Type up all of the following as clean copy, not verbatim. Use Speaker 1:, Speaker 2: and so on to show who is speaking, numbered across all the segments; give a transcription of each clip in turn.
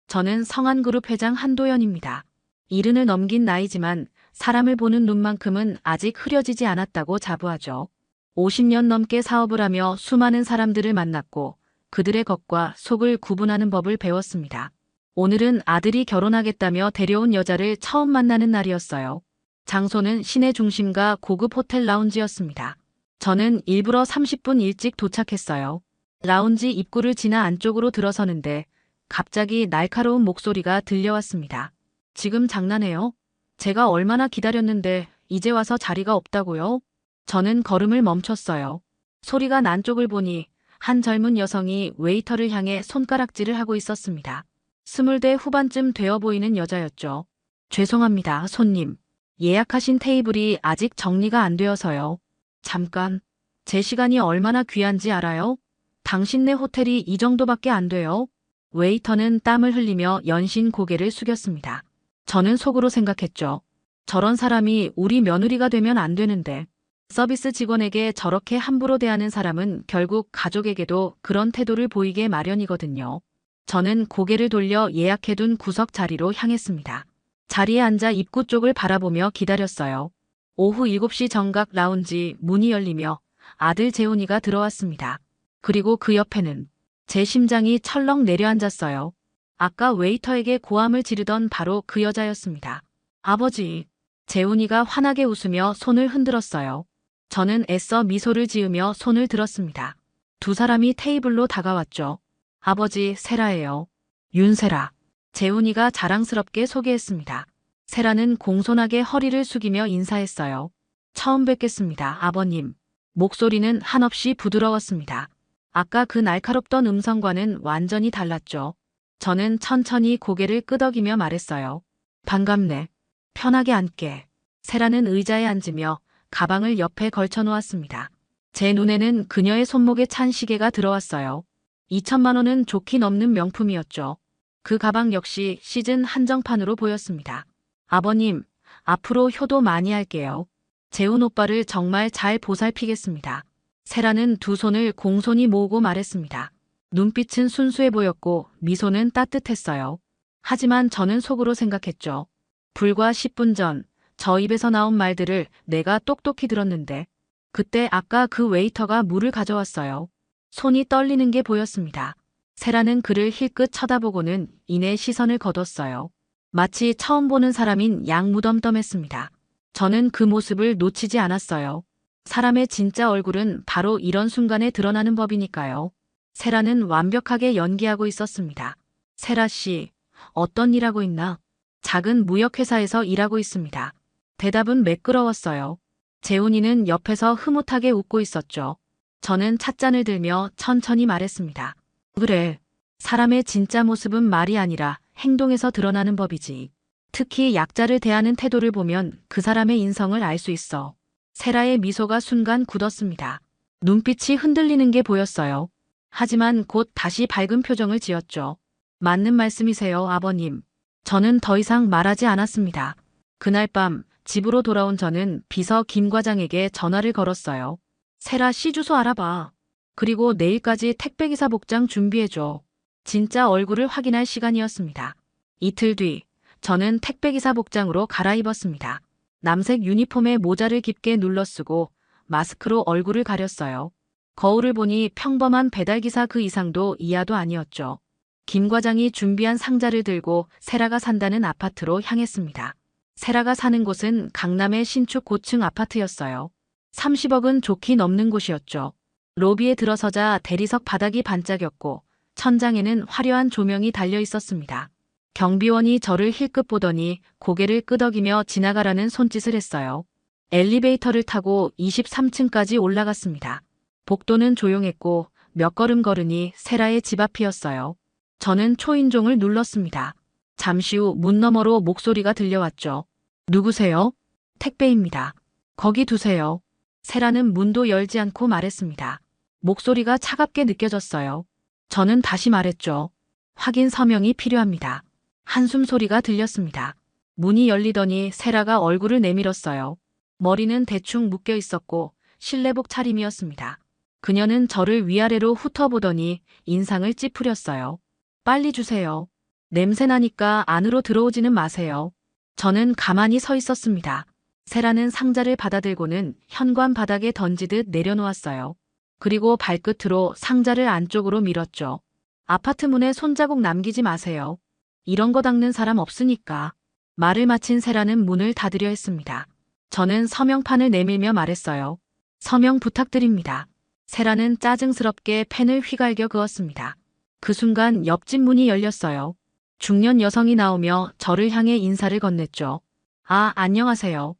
Speaker 1: 저는 성한그룹 회장 한도연입니다. 이른을 넘긴 나이지만 사람을 보는 눈만큼은 아직 흐려지지 않았다고 자부하죠. 50년 넘게 사업을 하며 수많은 사람들을 만났고 그들의 겉과 속을 구분하는 법을 배웠습니다. 오늘은 아들이 결혼하겠다며 데려온 여자를 처음 만나는 날이었어요. 장소는 시내 중심가 고급 호텔 라운지였습니다. 저는 일부러 30분 일찍 도착했어요. 라운지 입구를 지나 안쪽으로 들어서는데 갑자기 날카로운 목소리가 들려왔습니다. 지금 장난해요? 제가 얼마나 기다렸는데 이제 와서 자리가 없다고요? 저는 걸음을 멈췄어요. 소리가 난 쪽을 보니 한 젊은 여성이 웨이터를 향해 손가락질을 하고 있었습니다. 20대 후반쯤 되어 보이는 여자였죠. 죄송합니다, 손님. 예약하신 테이블이 아직 정리가 안 되어서요. 잠깐. 제 시간이 얼마나 귀한지 알아요? 당신네 호텔이 이 정도밖에 안 돼요. 웨이터는 땀을 흘리며 연신 고개를 숙였습니다. 저는 속으로 생각했죠. 저런 사람이 우리 며느리가 되면 안 되는데. 서비스 직원에게 저렇게 함부로 대하는 사람은 결국 가족에게도 그런 태도를 보이게 마련이거든요. 저는 고개를 돌려 예약해둔 구석 자리로 향했습니다. 자리에 앉아 입구 쪽을 바라보며 기다렸어요. 오후 7시 정각 라운지 문이 열리며 아들 재훈이가 들어왔습니다. 그리고 그 옆에는 제 심장이 철렁 내려앉았어요. 아까 웨이터에게 고함을 지르던 바로 그 여자였습니다. 아버지. 재훈이가 환하게 웃으며 손을 흔들었어요. 저는 애써 미소를 지으며 손을 들었습니다. 두 사람이 테이블로 다가왔죠. 아버지, 세라예요. 윤세라. 재훈이가 자랑스럽게 소개했습니다. 세라는 공손하게 허리를 숙이며 인사했어요. 처음 뵙겠습니다, 아버님. 목소리는 한없이 부드러웠습니다. 아까 그 날카롭던 음성과는 완전히 달랐죠. 저는 천천히 고개를 끄덕이며 말했어요. 반갑네. 편하게 앉게. 세라는 의자에 앉으며 가방을 옆에 걸쳐 놓았습니다. 제 눈에는 그녀의 손목에 찬 시계가 들어왔어요. 2천만 원은 좋게 넘는 명품이었죠. 그 가방 역시 시즌 한정판으로 보였습니다. 아버님, 앞으로 효도 많이 할게요. 재훈 오빠를 정말 잘 보살피겠습니다. 세라는 두 손을 공손히 모으고 말했습니다. 눈빛은 순수해 보였고 미소는 따뜻했어요. 하지만 저는 속으로 생각했죠. 불과 10분 전 저 입에서 나온 말들을 내가 똑똑히 들었는데 그때 아까 그 웨이터가 물을 가져왔어요. 손이 떨리는 게 보였습니다. 세라는 그를 힐끗 쳐다보고는 이내 시선을 거뒀어요. 마치 처음 보는 사람인 양 무덤덤했습니다. 저는 그 모습을 놓치지 않았어요. 사람의 진짜 얼굴은 바로 이런 순간에 드러나는 법이니까요. 세라는 완벽하게 연기하고 있었습니다. 세라 씨, 어떤 일 하고 있나? 작은 무역회사에서 일하고 있습니다. 대답은 매끄러웠어요. 재훈이는 옆에서 흐뭇하게 웃고 있었죠. 저는 찻잔을 들며 천천히 말했습니다. 그래, 사람의 진짜 모습은 말이 아니라 행동에서 드러나는 법이지. 특히 약자를 대하는 태도를 보면 그 사람의 인성을 알 수 있어. 세라의 미소가 순간 굳었습니다. 눈빛이 흔들리는 게 보였어요. 하지만 곧 다시 밝은 표정을 지었죠. 맞는 말씀이세요, 아버님. 저는 더 이상 말하지 않았습니다. 그날 밤 집으로 돌아온 저는 비서 김 과장에게 전화를 걸었어요. 세라 씨 주소 알아봐. 그리고 내일까지 택배기사 복장 준비해줘. 진짜 얼굴을 확인할 시간이었습니다. 이틀 뒤 저는 택배기사 복장으로 갈아입었습니다. 남색 유니폼에 모자를 깊게 눌러쓰고 마스크로 얼굴을 가렸어요. 거울을 보니 평범한 배달기사 그 이상도 이하도 아니었죠. 김 과장이 준비한 상자를 들고 세라가 산다는 아파트로 향했습니다. 세라가 사는 곳은 강남의 신축 고층 아파트였어요. 30억은 좋게 넘는 곳이었죠. 로비에 들어서자 대리석 바닥이 반짝였고 천장에는 화려한 조명이 달려 있었습니다. 경비원이 저를 힐끗 보더니 고개를 끄덕이며 지나가라는 손짓을 했어요. 엘리베이터를 타고 23층까지 올라갔습니다. 복도는 조용했고 몇 걸음 걸으니 세라의 집 앞이었어요. 저는 초인종을 눌렀습니다. 잠시 후 문 너머로 목소리가 들려왔죠. 누구세요? 택배입니다. 거기 두세요. 세라는 문도 열지 않고 말했습니다. 목소리가 차갑게 느껴졌어요. 저는 다시 말했죠. 확인 서명이 필요합니다. 한숨 소리가 들렸습니다. 문이 열리더니 세라가 얼굴을 내밀었어요. 머리는 대충 묶여 있었고 실내복 차림이었습니다. 그녀는 저를 위아래로 훑어보더니 인상을 찌푸렸어요. 빨리 주세요. 냄새나니까 안으로 들어오지는 마세요. 저는 가만히 서 있었습니다. 세라는 상자를 받아들고는 현관 바닥에 던지듯 내려놓았어요. 그리고 발끝으로 상자를 안쪽으로 밀었죠. 아파트 문에 손자국 남기지 마세요. 이런 거 닦는 사람 없으니까. 말을 마친 세라는 문을 닫으려 했습니다. 저는 서명판을 내밀며 말했어요. 서명 부탁드립니다. 세라는 짜증스럽게 펜을 휘갈겨 그었습니다. 그 순간 옆집 문이 열렸어요. 중년 여성이 나오며 저를 향해 인사를 건넸죠. 아, 안녕하세요.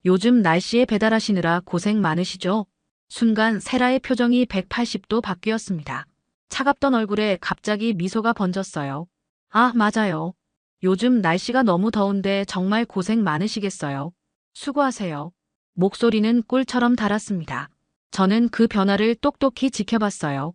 Speaker 1: 요즘 날씨에 배달하시느라 고생 많으시죠? 순간 세라의 표정이 180도 바뀌었습니다. 차갑던 얼굴에 갑자기 미소가 번졌어요. 아, 맞아요. 요즘 날씨가 너무 더운데 정말 고생 많으시겠어요. 수고하세요. 목소리는 꿀처럼 달았습니다. 저는 그 변화를 똑똑히 지켜봤어요.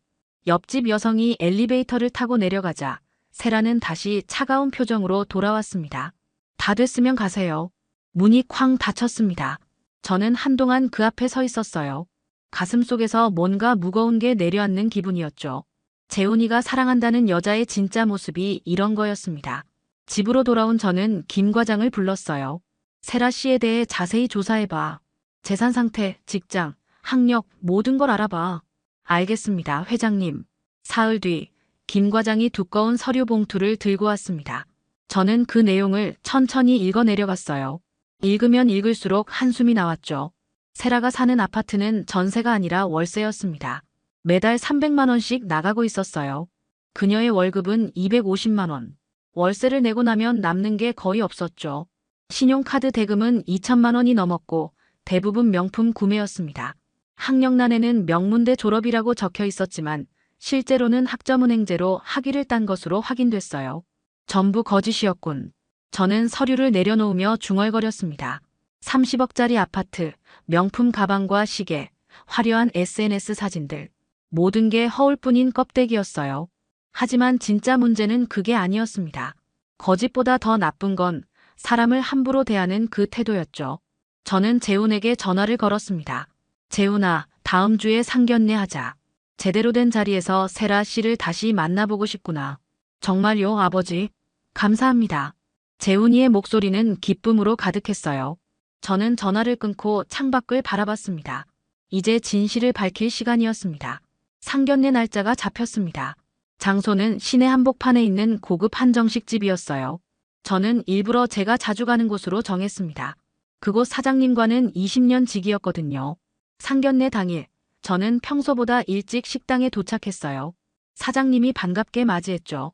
Speaker 1: 옆집 여성이 엘리베이터를 타고 내려가자 세라는 다시 차가운 표정으로 돌아왔습니다. 다 됐으면 가세요. 문이 쾅 닫혔습니다. 저는 한동안 그 앞에 서 있었어요. 가슴속에서 뭔가 무거운 게 내려앉는 기분이었죠. 재훈이가 사랑한다는 여자의 진짜 모습이 이런 거였습니다. 집으로 돌아온 저는 김 과장을 불렀어요. 세라 씨에 대해 자세히 조사해봐. 재산 상태, 직장, 학력, 모든 걸 알아봐. 알겠습니다, 회장님. 사흘 뒤, 김 과장이 두꺼운 서류 봉투를 들고 왔습니다. 저는 그 내용을 천천히 읽어 내려갔어요. 읽으면 읽을수록 한숨이 나왔죠. 세라가 사는 아파트는 전세가 아니라 월세였습니다. 매달 300만 원씩 나가고 있었어요. 그녀의 월급은 250만 원. 월세를 내고 나면 남는 게 거의 없었죠. 신용카드 대금은 2천만 원이 넘었고 대부분 명품 구매였습니다. 학력란에는 명문대 졸업이라고 적혀 있었지만 실제로는 학점은행제로 학위를 딴 것으로 확인됐어요. 전부 거짓이었군. 저는 서류를 내려놓으며 중얼거렸습니다. 30억짜리 아파트, 명품 가방과 시계, 화려한 SNS 사진들. 모든 게 허울뿐인 껍데기였어요. 하지만 진짜 문제는 그게 아니었습니다. 거짓보다 더 나쁜 건 사람을 함부로 대하는 그 태도였죠. 저는 재훈에게 전화를 걸었습니다. 재훈아, 다음 주에 상견례 하자. 제대로 된 자리에서 세라 씨를 다시 만나보고 싶구나. 정말요, 아버지? 감사합니다. 재훈이의 목소리는 기쁨으로 가득했어요. 저는 전화를 끊고 창밖을 바라봤습니다. 이제 진실을 밝힐 시간이었습니다. 상견례 날짜가 잡혔습니다. 장소는 시내 한복판에 있는 고급 한정식 집이었어요. 저는 일부러 제가 자주 가는 곳으로 정했습니다. 그곳 사장님과는 20년 지기였거든요. 상견례 당일, 저는 평소보다 일찍 식당에 도착했어요. 사장님이 반갑게 맞이했죠.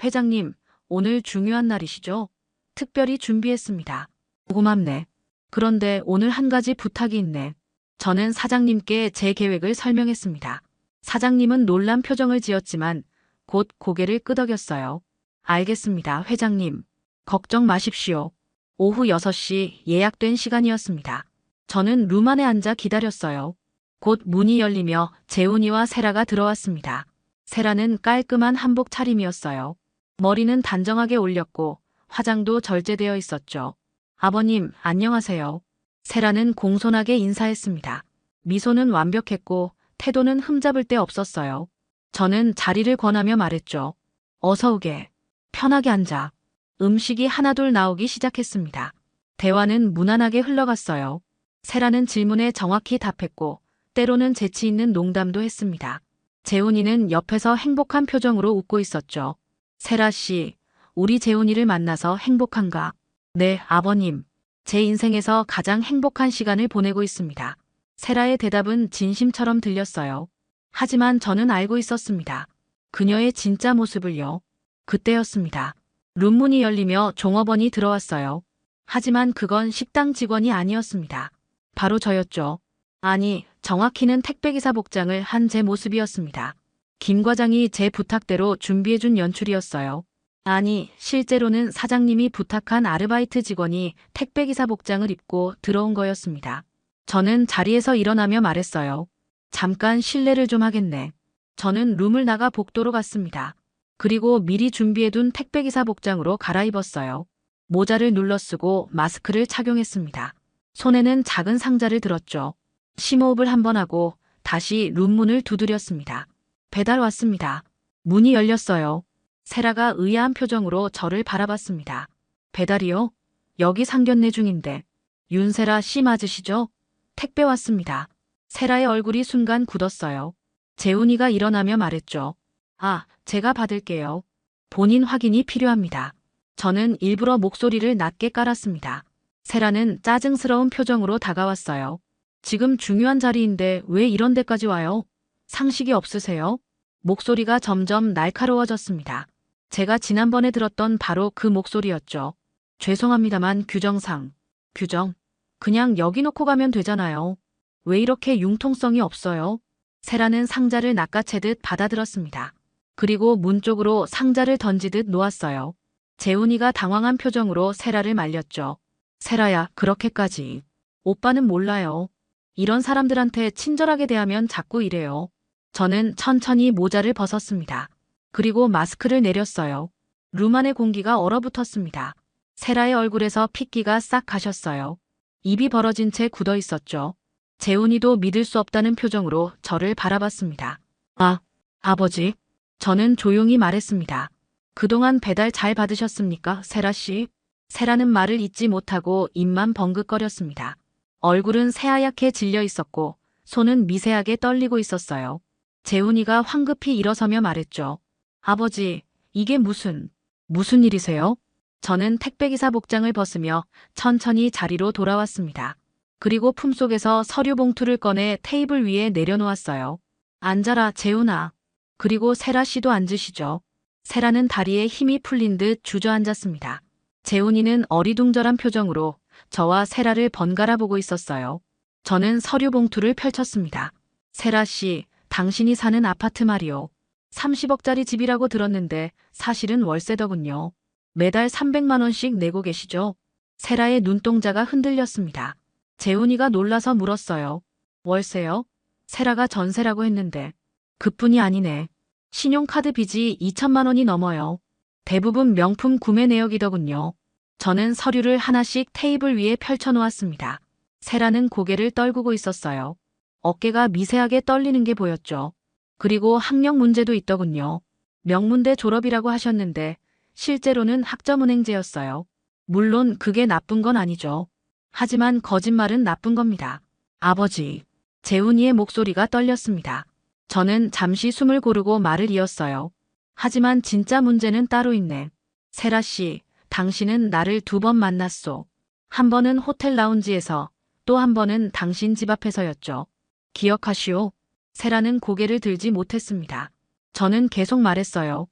Speaker 1: 회장님, 오늘 중요한 날이시죠? 특별히 준비했습니다. 고맙네. 그런데 오늘 한 가지 부탁이 있네. 저는 사장님께 제 계획을 설명했습니다. 사장님은 놀란 표정을 지었지만 곧 고개를 끄덕였어요. 알겠습니다, 회장님. 걱정 마십시오. 오후 6시 예약된 시간이었습니다. 저는 룸 안에 앉아 기다렸어요. 곧 문이 열리며 재훈이와 세라가 들어왔습니다. 세라는 깔끔한 한복 차림이었어요. 머리는 단정하게 올렸고 화장도 절제되어 있었죠. 아버님, 안녕하세요. 세라는 공손하게 인사했습니다. 미소는 완벽했고 태도는 흠잡을 데 없었어요. 저는 자리를 권하며 말했죠. 어서 오게. 편하게 앉아. 음식이 하나둘 나오기 시작했습니다. 대화는 무난하게 흘러갔어요. 세라는 질문에 정확히 답했고 때로는 재치 있는 농담도 했습니다. 재훈이는 옆에서 행복한 표정으로 웃고 있었죠. 세라 씨, 우리 재훈이를 만나서 행복한가? 네, 아버님. 제 인생에서 가장 행복한 시간을 보내고 있습니다. 세라의 대답은 진심처럼 들렸어요. 하지만 저는 알고 있었습니다. 그녀의 진짜 모습을요. 그때였습니다. 룸문이 열리며 종업원이 들어왔어요. 하지만 그건 식당 직원이 아니었습니다. 바로 저였죠. 아니, 정확히는 택배기사 복장을 한 제 모습이었습니다. 김 과장이 제 부탁대로 준비해준 연출이었어요. 아니, 실제로는 사장님이 부탁한 아르바이트 직원이 택배기사 복장을 입고 들어온 거였습니다. 저는 자리에서 일어나며 말했어요. 잠깐 실례를 좀 하겠네. 저는 룸을 나가 복도로 갔습니다. 그리고 미리 준비해둔 택배기사 복장으로 갈아입었어요. 모자를 눌러쓰고 마스크를 착용했습니다. 손에는 작은 상자를 들었죠. 심호흡을 한번 하고 다시 룸문을 두드렸습니다. 배달 왔습니다. 문이 열렸어요. 세라가 의아한 표정으로 저를 바라봤습니다. 배달이요? 여기 상견례 중인데. 윤세라 씨 맞으시죠? 택배 왔습니다. 세라의 얼굴이 순간 굳었어요. 재훈이가 일어나며 말했죠. 아, 제가 받을게요. 본인 확인이 필요합니다. 저는 일부러 목소리를 낮게 깔았습니다. 세라는 짜증스러운 표정으로 다가왔어요. 지금 중요한 자리인데 왜 이런 데까지 와요? 상식이 없으세요? 목소리가 점점 날카로워졌습니다. 제가 지난번에 들었던 바로 그 목소리였죠. 죄송합니다만 규정. 그냥 여기 놓고 가면 되잖아요. 왜 이렇게 융통성이 없어요? 세라는 상자를 낚아채듯 받아들었습니다. 그리고 문 쪽으로 상자를 던지듯 놓았어요. 재훈이가 당황한 표정으로 세라를 말렸죠. 세라야, 그렇게까지. 오빠는 몰라요. 이런 사람들한테 친절하게 대하면 자꾸 이래요. 저는 천천히 모자를 벗었습니다. 그리고 마스크를 내렸어요. 룸 안의 공기가 얼어붙었습니다. 세라의 얼굴에서 핏기가 싹 가셨어요. 입이 벌어진 채 굳어 있었죠. 재훈이도 믿을 수 없다는 표정으로 저를 바라봤습니다. 아, 아버지. 저는 조용히 말했습니다. 그동안 배달 잘 받으셨습니까, 세라 씨? 세라는 말을 잇지 못하고 입만 벙긋거렸습니다. 얼굴은 새하얗게 질려 있었고 손은 미세하게 떨리고 있었어요. 재훈이가 황급히 일어서며 말했죠. 아버지, 이게 무슨 일이세요? 저는 택배기사 복장을 벗으며 천천히 자리로 돌아왔습니다. 그리고 품속에서 서류 봉투를 꺼내 테이블 위에 내려놓았어요. 앉아라, 재훈아. 그리고 세라 씨도 앉으시죠. 세라는 다리에 힘이 풀린 듯 주저앉았습니다. 재훈이는 어리둥절한 표정으로 저와 세라를 번갈아 보고 있었어요. 저는 서류 봉투를 펼쳤습니다. 세라 씨, 당신이 사는 아파트 말이요. 30억짜리 집이라고 들었는데 사실은 월세더군요. 매달 300만 원씩 내고 계시죠? 세라의 눈동자가 흔들렸습니다. 재훈이가 놀라서 물었어요. 월세요? 세라가 전세라고 했는데. 그뿐이 아니네. 신용카드 빚이 2천만 원이 넘어요. 대부분 명품 구매 내역이더군요. 저는 서류를 하나씩 테이블 위에 펼쳐놓았습니다. 세라는 고개를 떨구고 있었어요. 어깨가 미세하게 떨리는 게 보였죠. 그리고 학력 문제도 있더군요. 명문대 졸업이라고 하셨는데 실제로는 학점은행제였어요. 물론 그게 나쁜 건 아니죠. 하지만 거짓말은 나쁜 겁니다. 아버지. 재훈이의 목소리가 떨렸습니다. 저는 잠시 숨을 고르고 말을 이었어요. 하지만 진짜 문제는 따로 있네. 세라 씨, 당신은 나를 2번 만났소. 한 번은 호텔 라운지에서, 또 한 번은 당신 집 앞에서였죠. 기억하시오? 세라는 고개를 들지 못했습니다. 저는 계속 말했어요.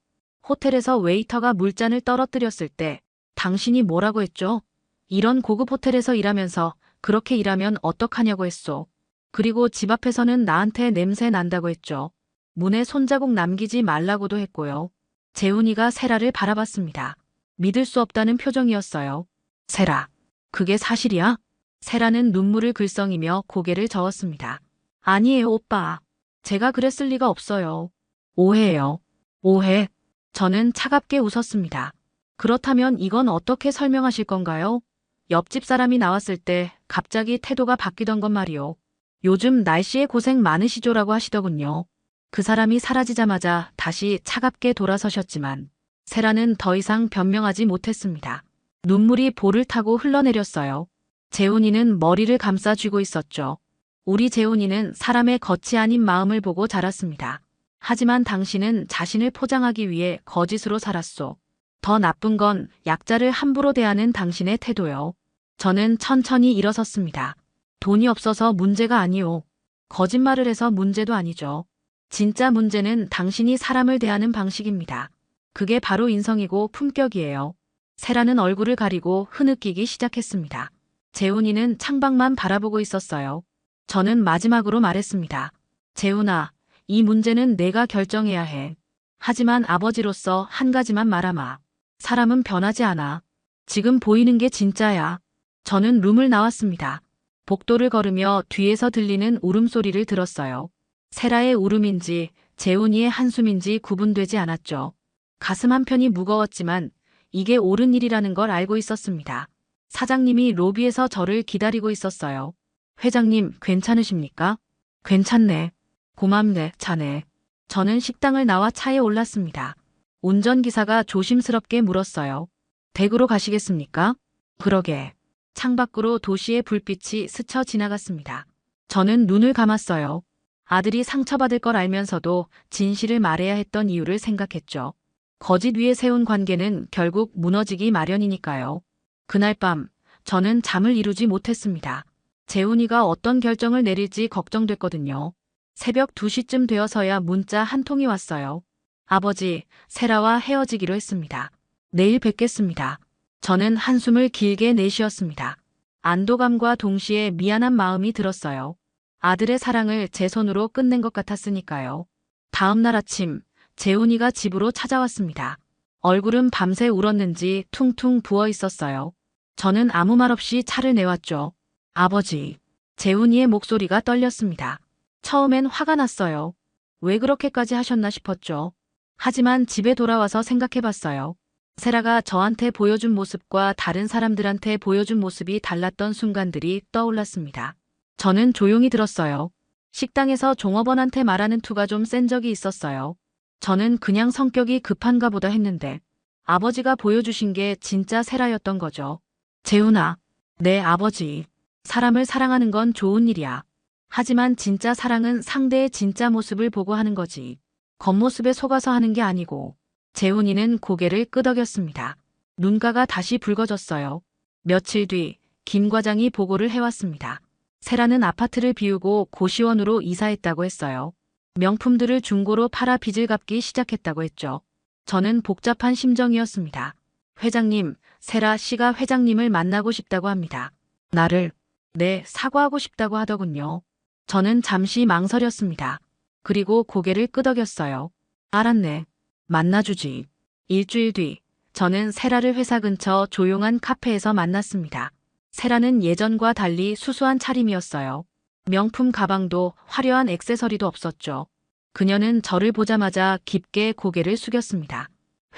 Speaker 1: 호텔에서 웨이터가 물잔을 떨어뜨렸을 때 당신이 뭐라고 했죠? 이런 고급 호텔에서 일하면서 그렇게 일하면 어떡하냐고 했소. 그리고 집 앞에서는 나한테 냄새 난다고 했죠. 문에 손자국 남기지 말라고도 했고요. 재훈이가 세라를 바라봤습니다. 믿을 수 없다는 표정이었어요. 세라, 그게 사실이야? 세라는 눈물을 글썽이며 고개를 저었습니다. 아니에요, 오빠. 제가 그랬을 리가 없어요. 오해예요. 오해. 저는 차갑게 웃었습니다. 그렇다면 이건 어떻게 설명하실 건가요? 옆집 사람이 나왔을 때 갑자기 태도가 바뀌던 건 말이요. 요즘 날씨에 고생 많으시죠라고 하시더군요. 그 사람이 사라지자마자 다시 차갑게 돌아서셨지만 세라는 더 이상 변명하지 못했습니다. 눈물이 볼을 타고 흘러내렸어요. 재훈이는 머리를 감싸 쥐고 있었죠. 우리 재훈이는 사람의 겉이 아닌 마음을 보고 자랐습니다. 하지만 당신은 자신을 포장하기 위해 거짓으로 살았소. 더 나쁜 건 약자를 함부로 대하는 당신의 태도요. 저는 천천히 일어섰습니다. 돈이 없어서 문제가 아니오. 거짓말을 해서 문제도 아니죠. 진짜 문제는 당신이 사람을 대하는 방식입니다. 그게 바로 인성이고 품격이에요. 세라는 얼굴을 가리고 흐느끼기 시작했습니다. 재훈이는 창밖만 바라보고 있었어요. 저는 마지막으로 말했습니다. 재훈아, 이 문제는 내가 결정해야 해. 하지만 아버지로서 한 가지만 말하마. 사람은 변하지 않아. 지금 보이는 게 진짜야. 저는 룸을 나왔습니다. 복도를 걸으며 뒤에서 들리는 울음소리를 들었어요. 세라의 울음인지 재훈이의 한숨인지 구분되지 않았죠. 가슴 한편이 무거웠지만 이게 옳은 일이라는 걸 알고 있었습니다. 사장님이 로비에서 저를 기다리고 있었어요. 회장님, 괜찮으십니까? 괜찮네. 고맙네, 자네. 저는 식당을 나와 차에 올랐습니다. 운전기사가 조심스럽게 물었어요. 댁으로 가시겠습니까? 그러게. 창밖으로 도시의 불빛이 스쳐 지나갔습니다. 저는 눈을 감았어요. 아들이 상처받을 걸 알면서도 진실을 말해야 했던 이유를 생각했죠. 거짓 위에 세운 관계는 결국 무너지기 마련이니까요. 그날 밤 저는 잠을 이루지 못했습니다. 재훈이가 어떤 결정을 내릴지 걱정됐거든요. 새벽 2시쯤 되어서야 문자 한 통이 왔어요. 아버지, 세라와 헤어지기로 했습니다. 내일 뵙겠습니다. 저는 한숨을 길게 내쉬었습니다. 안도감과 동시에 미안한 마음이 들었어요. 아들의 사랑을 제 손으로 끝낸 것 같았으니까요. 다음 날 아침, 재훈이가 집으로 찾아왔습니다. 얼굴은 밤새 울었는지 퉁퉁 부어 있었어요. 저는 아무 말 없이 차를 내왔죠. 아버지, 재훈이의 목소리가 떨렸습니다. 처음엔 화가 났어요. 왜 그렇게까지 하셨나 싶었죠. 하지만 집에 돌아와서 생각해봤어요. 세라가 저한테 보여준 모습과 다른 사람들한테 보여준 모습이 달랐던 순간들이 떠올랐습니다. 저는 조용히 들었어요. 식당에서 종업원한테 말하는 투가 좀 센 적이 있었어요. 저는 그냥 성격이 급한가 보다 했는데 아버지가 보여주신 게 진짜 세라였던 거죠. 재훈아, 네 아버지. 사람을 사랑하는 건 좋은 일이야. 하지만 진짜 사랑은 상대의 진짜 모습을 보고 하는 거지. 겉모습에 속아서 하는 게 아니고. 재훈이는 고개를 끄덕였습니다. 눈가가 다시 붉어졌어요. 며칠 뒤 김 과장이 보고를 해왔습니다. 세라는 아파트를 비우고 고시원으로 이사했다고 했어요. 명품들을 중고로 팔아 빚을 갚기 시작했다고 했죠. 저는 복잡한 심정이었습니다. 회장님, 세라 씨가 회장님을 만나고 싶다고 합니다. 나를, 네, 사과하고 싶다고 하더군요. 저는 잠시 망설였습니다. 그리고 고개를 끄덕였어요. 알았네. 만나주지. 일주일 뒤, 저는 세라를 회사 근처 조용한 카페에서 만났습니다. 세라는 예전과 달리 수수한 차림이었어요. 명품 가방도 화려한 액세서리도 없었죠. 그녀는 저를 보자마자 깊게 고개를 숙였습니다.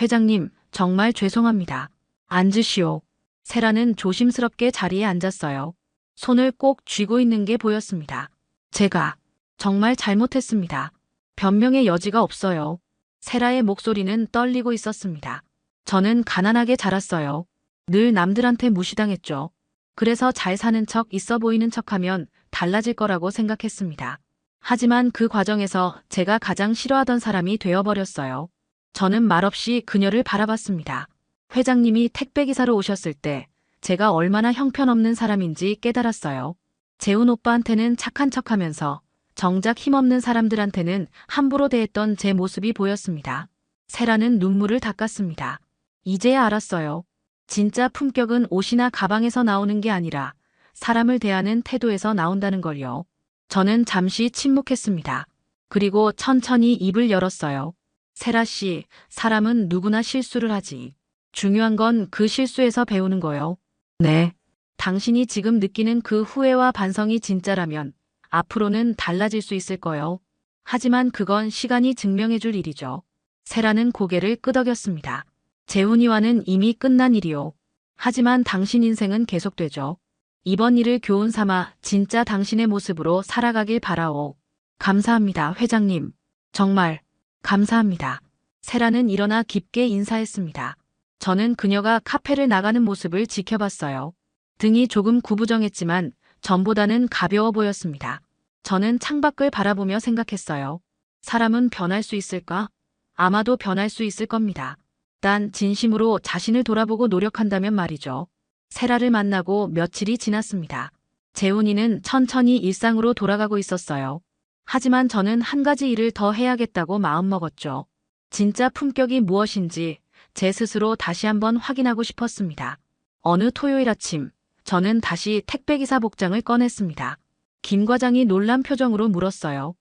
Speaker 1: 회장님, 정말 죄송합니다. 앉으시오. 세라는 조심스럽게 자리에 앉았어요. 손을 꼭 쥐고 있는 게 보였습니다. 제가 정말 잘못했습니다. 변명의 여지가 없어요. 세라의 목소리는 떨리고 있었습니다. 저는 가난하게 자랐어요. 늘 남들한테 무시당했죠. 그래서 잘 사는 척 있어 보이는 척하면 달라질 거라고 생각했습니다. 하지만 그 과정에서 제가 가장 싫어하던 사람이 되어버렸어요. 저는 말없이 그녀를 바라봤습니다. 회장님이 택배기사로 오셨을 때 제가 얼마나 형편없는 사람인지 깨달았어요. 재훈 오빠한테는 착한 척하면서 정작 힘없는 사람들한테는 함부로 대했던 제 모습이 보였습니다. 세라는 눈물을 닦았습니다. 이제야 알았어요. 진짜 품격은 옷이나 가방에서 나오는 게 아니라 사람을 대하는 태도에서 나온다는 걸요. 저는 잠시 침묵했습니다. 그리고 천천히 입을 열었어요. 세라 씨, 사람은 누구나 실수를 하지. 중요한 건 그 실수에서 배우는 거요. 네. 당신이 지금 느끼는 그 후회와 반성이 진짜라면 앞으로는 달라질 수 있을 거요. 하지만 그건 시간이 증명해 줄 일이죠. 세라는 고개를 끄덕였습니다. 재훈이와는 이미 끝난 일이요. 하지만 당신 인생은 계속되죠. 이번 일을 교훈 삼아 진짜 당신의 모습으로 살아가길 바라오. 감사합니다, 회장님. 정말 감사합니다. 세라는 일어나 깊게 인사했습니다. 저는 그녀가 카페를 나가는 모습을 지켜봤어요. 등이 조금 구부정했지만 전보다는 가벼워 보였습니다. 저는 창밖을 바라보며 생각했어요. 사람은 변할 수 있을까? 아마도 변할 수 있을 겁니다. 단 진심으로 자신을 돌아보고 노력한다면 말이죠. 세라를 만나고 며칠이 지났습니다. 재훈이는 천천히 일상으로 돌아가고 있었어요. 하지만 저는 한 가지 일을 더 해야겠다고 마음먹었죠. 진짜 품격이 무엇인지 제 스스로 다시 한번 확인하고 싶었습니다. 어느 토요일 아침, 저는 다시 택배기사 복장을 꺼냈습니다. 김 과장이 놀란 표정으로 물었어요.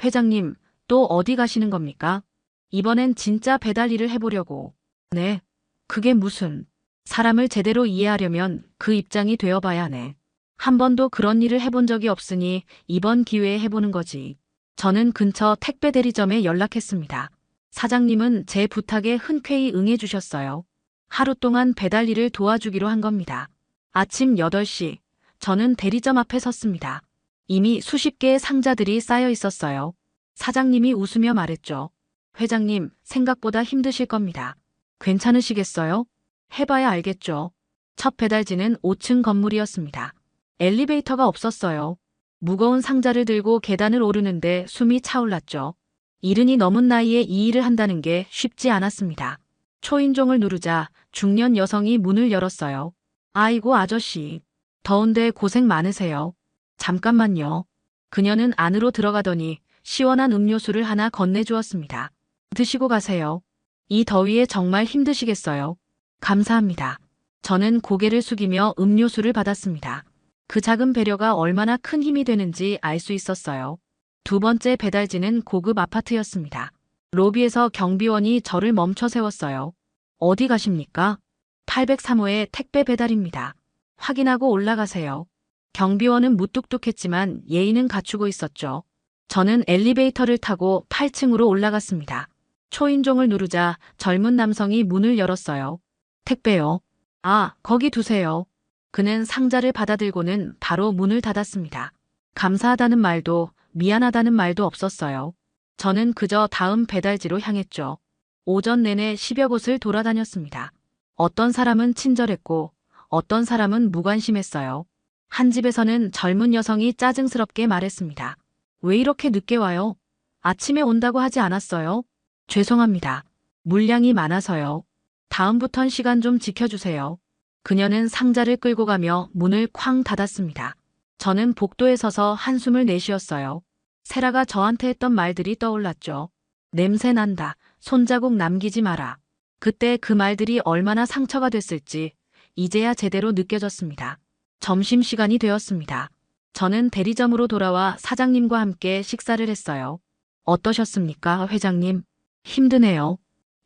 Speaker 1: 회장님, 또 어디 가시는 겁니까? 이번엔 진짜 배달 일을 해보려고. 네. 그게 무슨. 사람을 제대로 이해하려면 그 입장이 되어봐야 하네. 한 번도 그런 일을 해본 적이 없으니 이번 기회에 해보는 거지. 저는 근처 택배 대리점에 연락했습니다. 사장님은 제 부탁에 흔쾌히 응해주셨어요. 하루 동안 배달 일을 도와주기로 한 겁니다. 아침 8시, 저는 대리점 앞에 섰습니다. 이미 수십 개의 상자들이 쌓여 있었어요. 사장님이 웃으며 말했죠. 회장님, 생각보다 힘드실 겁니다. 괜찮으시겠어요? 해봐야 알겠죠. 첫 배달지는 5층 건물이었습니다. 엘리베이터가 없었어요. 무거운 상자를 들고 계단을 오르는데 숨이 차올랐죠. 이른이 넘은 나이에 이 일을 한다는 게 쉽지 않았습니다. 초인종을 누르자 중년 여성이 문을 열었어요. 아이고 아저씨, 더운데 고생 많으세요. 잠깐만요. 그녀는 안으로 들어가더니 시원한 음료수를 하나 건네주었습니다. 드시고 가세요. 이 더위에 정말 힘드시겠어요. 감사합니다. 저는 고개를 숙이며 음료수를 받았습니다. 그 작은 배려가 얼마나 큰 힘이 되는지 알 수 있었어요. 두 번째 배달지는 고급 아파트였습니다. 로비에서 경비원이 저를 멈춰 세웠어요. 어디 가십니까? 803호의 택배 배달입니다. 확인하고 올라가세요. 경비원은 무뚝뚝했지만 예의는 갖추고 있었죠. 저는 엘리베이터를 타고 8층으로 올라갔습니다. 초인종을 누르자 젊은 남성이 문을 열었어요. 택배요. 아, 거기 두세요. 그는 상자를 받아들고는 바로 문을 닫았습니다. 감사하다는 말도 미안하다는 말도 없었어요. 저는 그저 다음 배달지로 향했죠. 오전 내내 10여 곳을 돌아다녔습니다. 어떤 사람은 친절했고 어떤 사람은 무관심했어요. 한 집에서는 젊은 여성이 짜증스럽게 말했습니다. 왜 이렇게 늦게 와요? 아침에 온다고 하지 않았어요? 죄송합니다. 물량이 많아서요. 다음부턴 시간 좀 지켜주세요. 그녀는 상자를 끌고 가며 문을 쾅 닫았습니다. 저는 복도에 서서 한숨을 내쉬었어요. 세라가 저한테 했던 말들이 떠올랐죠. 냄새 난다. 손자국 남기지 마라. 그때 그 말들이 얼마나 상처가 됐을지 이제야 제대로 느껴졌습니다. 점심시간이 되었습니다. 저는 대리점으로 돌아와 사장님과 함께 식사를 했어요. 어떠셨습니까, 회장님? 힘드네요.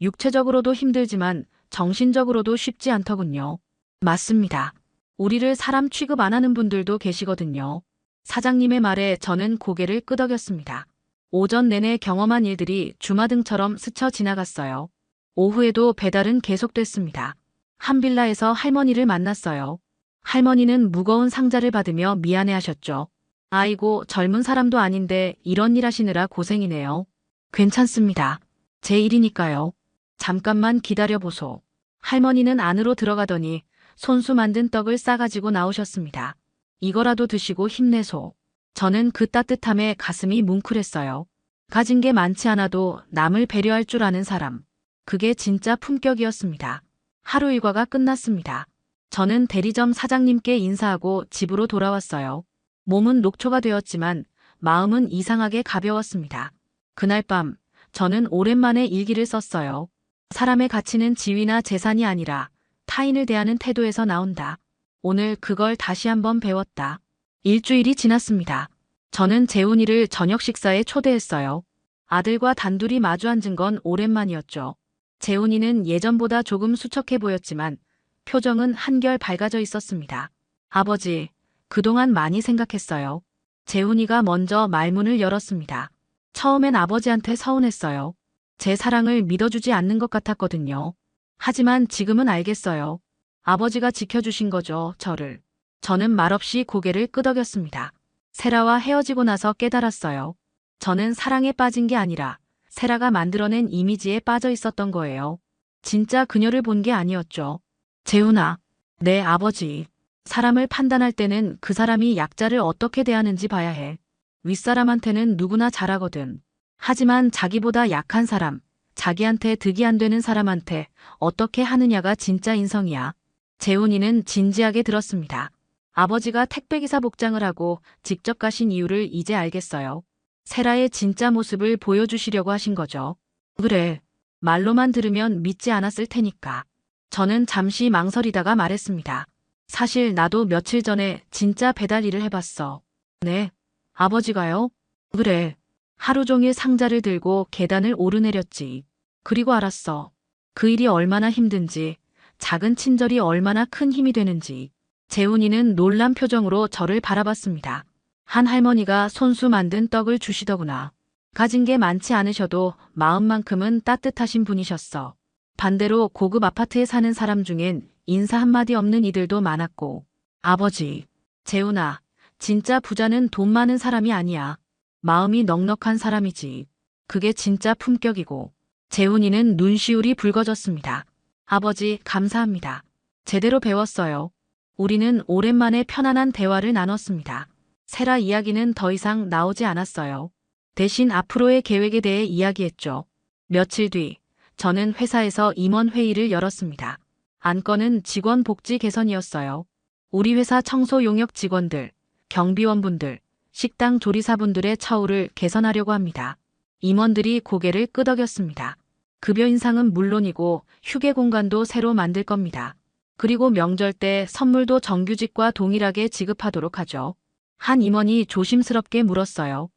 Speaker 1: 육체적으로도 힘들지만 정신적으로도 쉽지 않더군요. 맞습니다. 우리를 사람 취급 안 하는 분들도 계시거든요. 사장님의 말에 저는 고개를 끄덕였습니다. 오전 내내 경험한 일들이 주마등처럼 스쳐 지나갔어요. 오후에도 배달은 계속됐습니다. 한 빌라에서 할머니를 만났어요. 할머니는 무거운 상자를 받으며 미안해하셨죠. 아이고, 젊은 사람도 아닌데 이런 일 하시느라 고생이네요. 괜찮습니다. 제 일이니까요. 잠깐만 기다려보소. 할머니는 안으로 들어가더니 손수 만든 떡을 싸가지고 나오셨습니다. 이거라도 드시고 힘내소. 저는 그 따뜻함에 가슴이 뭉클했어요. 가진 게 많지 않아도 남을 배려할 줄 아는 사람. 그게 진짜 품격이었습니다. 하루 일과가 끝났습니다. 저는 대리점 사장님께 인사하고 집으로 돌아왔어요. 몸은 녹초가 되었지만 마음은 이상하게 가벼웠습니다. 그날 밤 저는 오랜만에 일기를 썼어요. 사람의 가치는 지위나 재산이 아니라 타인을 대하는 태도에서 나온다. 오늘 그걸 다시 한번 배웠다. 일주일이 지났습니다. 저는 재훈이를 저녁 식사에 초대했어요. 아들과 단둘이 마주 앉은 건 오랜만이었죠. 재훈이는 예전보다 조금 수척해 보였지만 표정은 한결 밝아져 있었습니다. 아버지, 그동안 많이 생각했어요. 재훈이가 먼저 말문을 열었습니다. 처음엔 아버지한테 서운했어요. 제 사랑을 믿어주지 않는 것 같았거든요. 하지만 지금은 알겠어요. 아버지가 지켜주신 거죠, 저를. 저는 말없이 고개를 끄덕였습니다. 세라와 헤어지고 나서 깨달았어요. 저는 사랑에 빠진 게 아니라 세라가 만들어낸 이미지에 빠져 있었던 거예요. 진짜 그녀를 본 게 아니었죠. 재훈아, 네 아버지. 사람을 판단할 때는 그 사람이 약자를 어떻게 대하는지 봐야 해. 윗사람한테는 누구나 잘하거든. 하지만 자기보다 약한 사람, 자기한테 득이 안 되는 사람한테 어떻게 하느냐가 진짜 인성이야. 재훈이는 진지하게 들었습니다. 아버지가 택배기사 복장을 하고 직접 가신 이유를 이제 알겠어요. 세라의 진짜 모습을 보여주시려고 하신 거죠. 그래. 말로만 들으면 믿지 않았을 테니까. 저는 잠시 망설이다가 말했습니다. 사실 나도 며칠 전에 진짜 배달 일을 해봤어. 네. 아버지가요? 그래. 하루 종일 상자를 들고 계단을 오르내렸지. 그리고 알았어. 그 일이 얼마나 힘든지, 작은 친절이 얼마나 큰 힘이 되는지. 재훈이는 놀란 표정으로 저를 바라봤습니다. 한 할머니가 손수 만든 떡을 주시더구나. 가진 게 많지 않으셔도 마음만큼은 따뜻하신 분이셨어. 반대로 고급 아파트에 사는 사람 중엔 인사 한마디 없는 이들도 많았고. 아버지, 재훈아, 진짜 부자는 돈 많은 사람이 아니야. 마음이 넉넉한 사람이지. 그게 진짜 품격이고 재훈이는 눈시울이 붉어졌습니다. 아버지, 감사합니다. 제대로 배웠어요. 우리는 오랜만에 편안한 대화를 나눴습니다. 세라 이야기는 더 이상 나오지 않았어요. 대신 앞으로의 계획에 대해 이야기했죠. 며칠 뒤, 저는 회사에서 임원 회의를 열었습니다. 안건은 직원 복지 개선이었어요. 우리 회사 청소 용역 직원들, 경비원분들, 식당 조리사분들의 처우를 개선하려고 합니다. 임원들이 고개를 끄덕였습니다. 급여 인상은 물론이고 휴게 공간도 새로 만들 겁니다. 그리고 명절 때 선물도 정규직과 동일하게 지급하도록 하죠. 한 임원이 조심스럽게 물었어요.